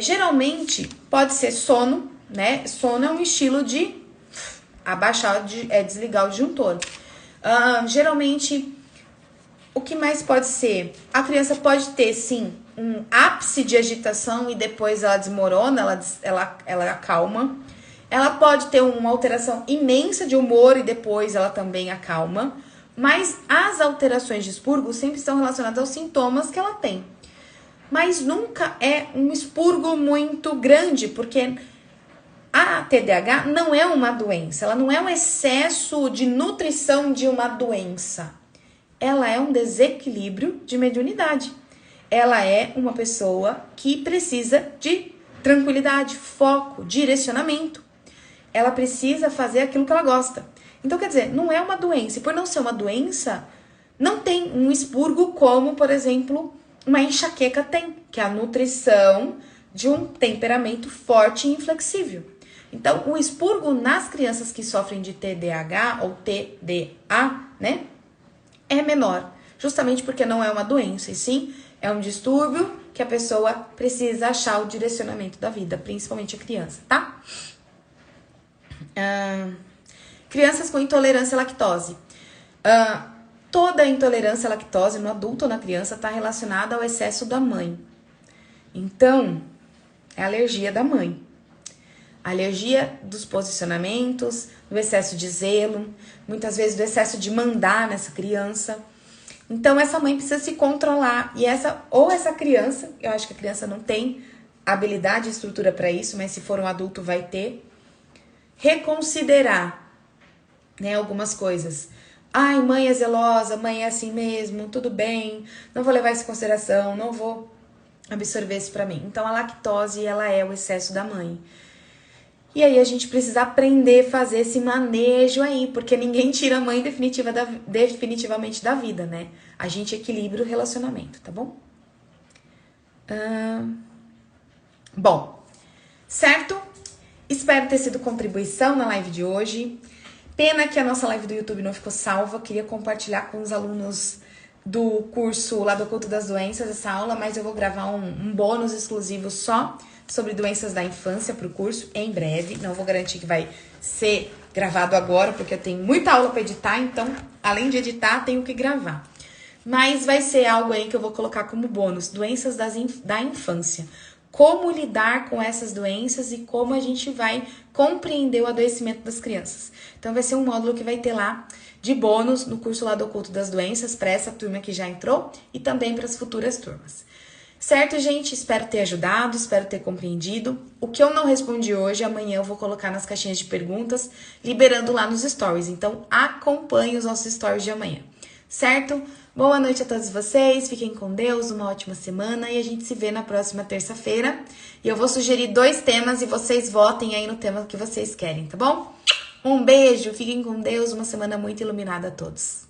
Geralmente pode ser sono, né? Sono é um estilo de abaixar, desligar o disjuntor. Geralmente, o que mais pode ser? A criança pode ter, sim, um ápice de agitação e depois ela desmorona, ela acalma. Ela pode ter uma alteração imensa de humor e depois ela também acalma. Mas as alterações de expurgo sempre estão relacionadas aos sintomas que ela tem. Mas nunca é um expurgo muito grande, porque a TDAH não é uma doença, ela não é um excesso de nutrição de uma doença. Ela é um desequilíbrio de mediunidade. Ela é uma pessoa que precisa de tranquilidade, foco, direcionamento. Ela precisa fazer aquilo que ela gosta. Então, quer dizer, não é uma doença. E por não ser uma doença, não tem um expurgo como, por exemplo, uma enxaqueca tem, que é a nutrição de um temperamento forte e inflexível. Então, o expurgo nas crianças que sofrem de TDAH ou TDA, né, é menor. Justamente porque não é uma doença, e sim é um distúrbio que a pessoa precisa achar o direcionamento da vida, principalmente a criança, tá? Crianças com intolerância à lactose. Toda intolerância à lactose no adulto ou na criança está relacionada ao excesso da mãe. Então, é a alergia da mãe. A alergia dos posicionamentos, do excesso de zelo, muitas vezes do excesso de mandar nessa criança. Então, essa mãe precisa se controlar. E essa criança, eu acho que a criança não tem habilidade e estrutura para isso, mas se for um adulto vai ter, reconsiderar, né, algumas coisas. Ai, mãe é zelosa, mãe é assim mesmo, tudo bem, não vou levar isso em consideração, não vou absorver isso pra mim. Então, a lactose, ela é o excesso da mãe. E aí, a gente precisa aprender a fazer esse manejo aí, porque ninguém tira a mãe definitivamente da vida, né? A gente equilibra o relacionamento, tá bom? Bom, certo? Espero ter sido contribuição na live de hoje. Pena que a nossa live do YouTube não ficou salva. Queria compartilhar com os alunos do curso lá do Oculto das Doenças essa aula, mas eu vou gravar um bônus exclusivo só sobre doenças da infância para o curso em breve. Não vou garantir que vai ser gravado agora, porque eu tenho muita aula para editar, então, além de editar, tenho que gravar. Mas vai ser algo aí que eu vou colocar como bônus, doenças da infância. Como lidar com essas doenças e como a gente vai compreender o adoecimento das crianças. Então, vai ser um módulo que vai ter lá de bônus no curso lá do Oculto das Doenças, para essa turma que já entrou e também para as futuras turmas. Certo, gente? Espero ter ajudado, espero ter compreendido. O que eu não respondi hoje, amanhã eu vou colocar nas caixinhas de perguntas, liberando lá nos stories. Então, acompanhe os nossos stories de amanhã. Certo? Boa noite a todos vocês, fiquem com Deus, uma ótima semana e a gente se vê na próxima terça-feira. E eu vou sugerir 2 temas e vocês votem aí no tema que vocês querem, tá bom? Um beijo, fiquem com Deus, uma semana muito iluminada a todos.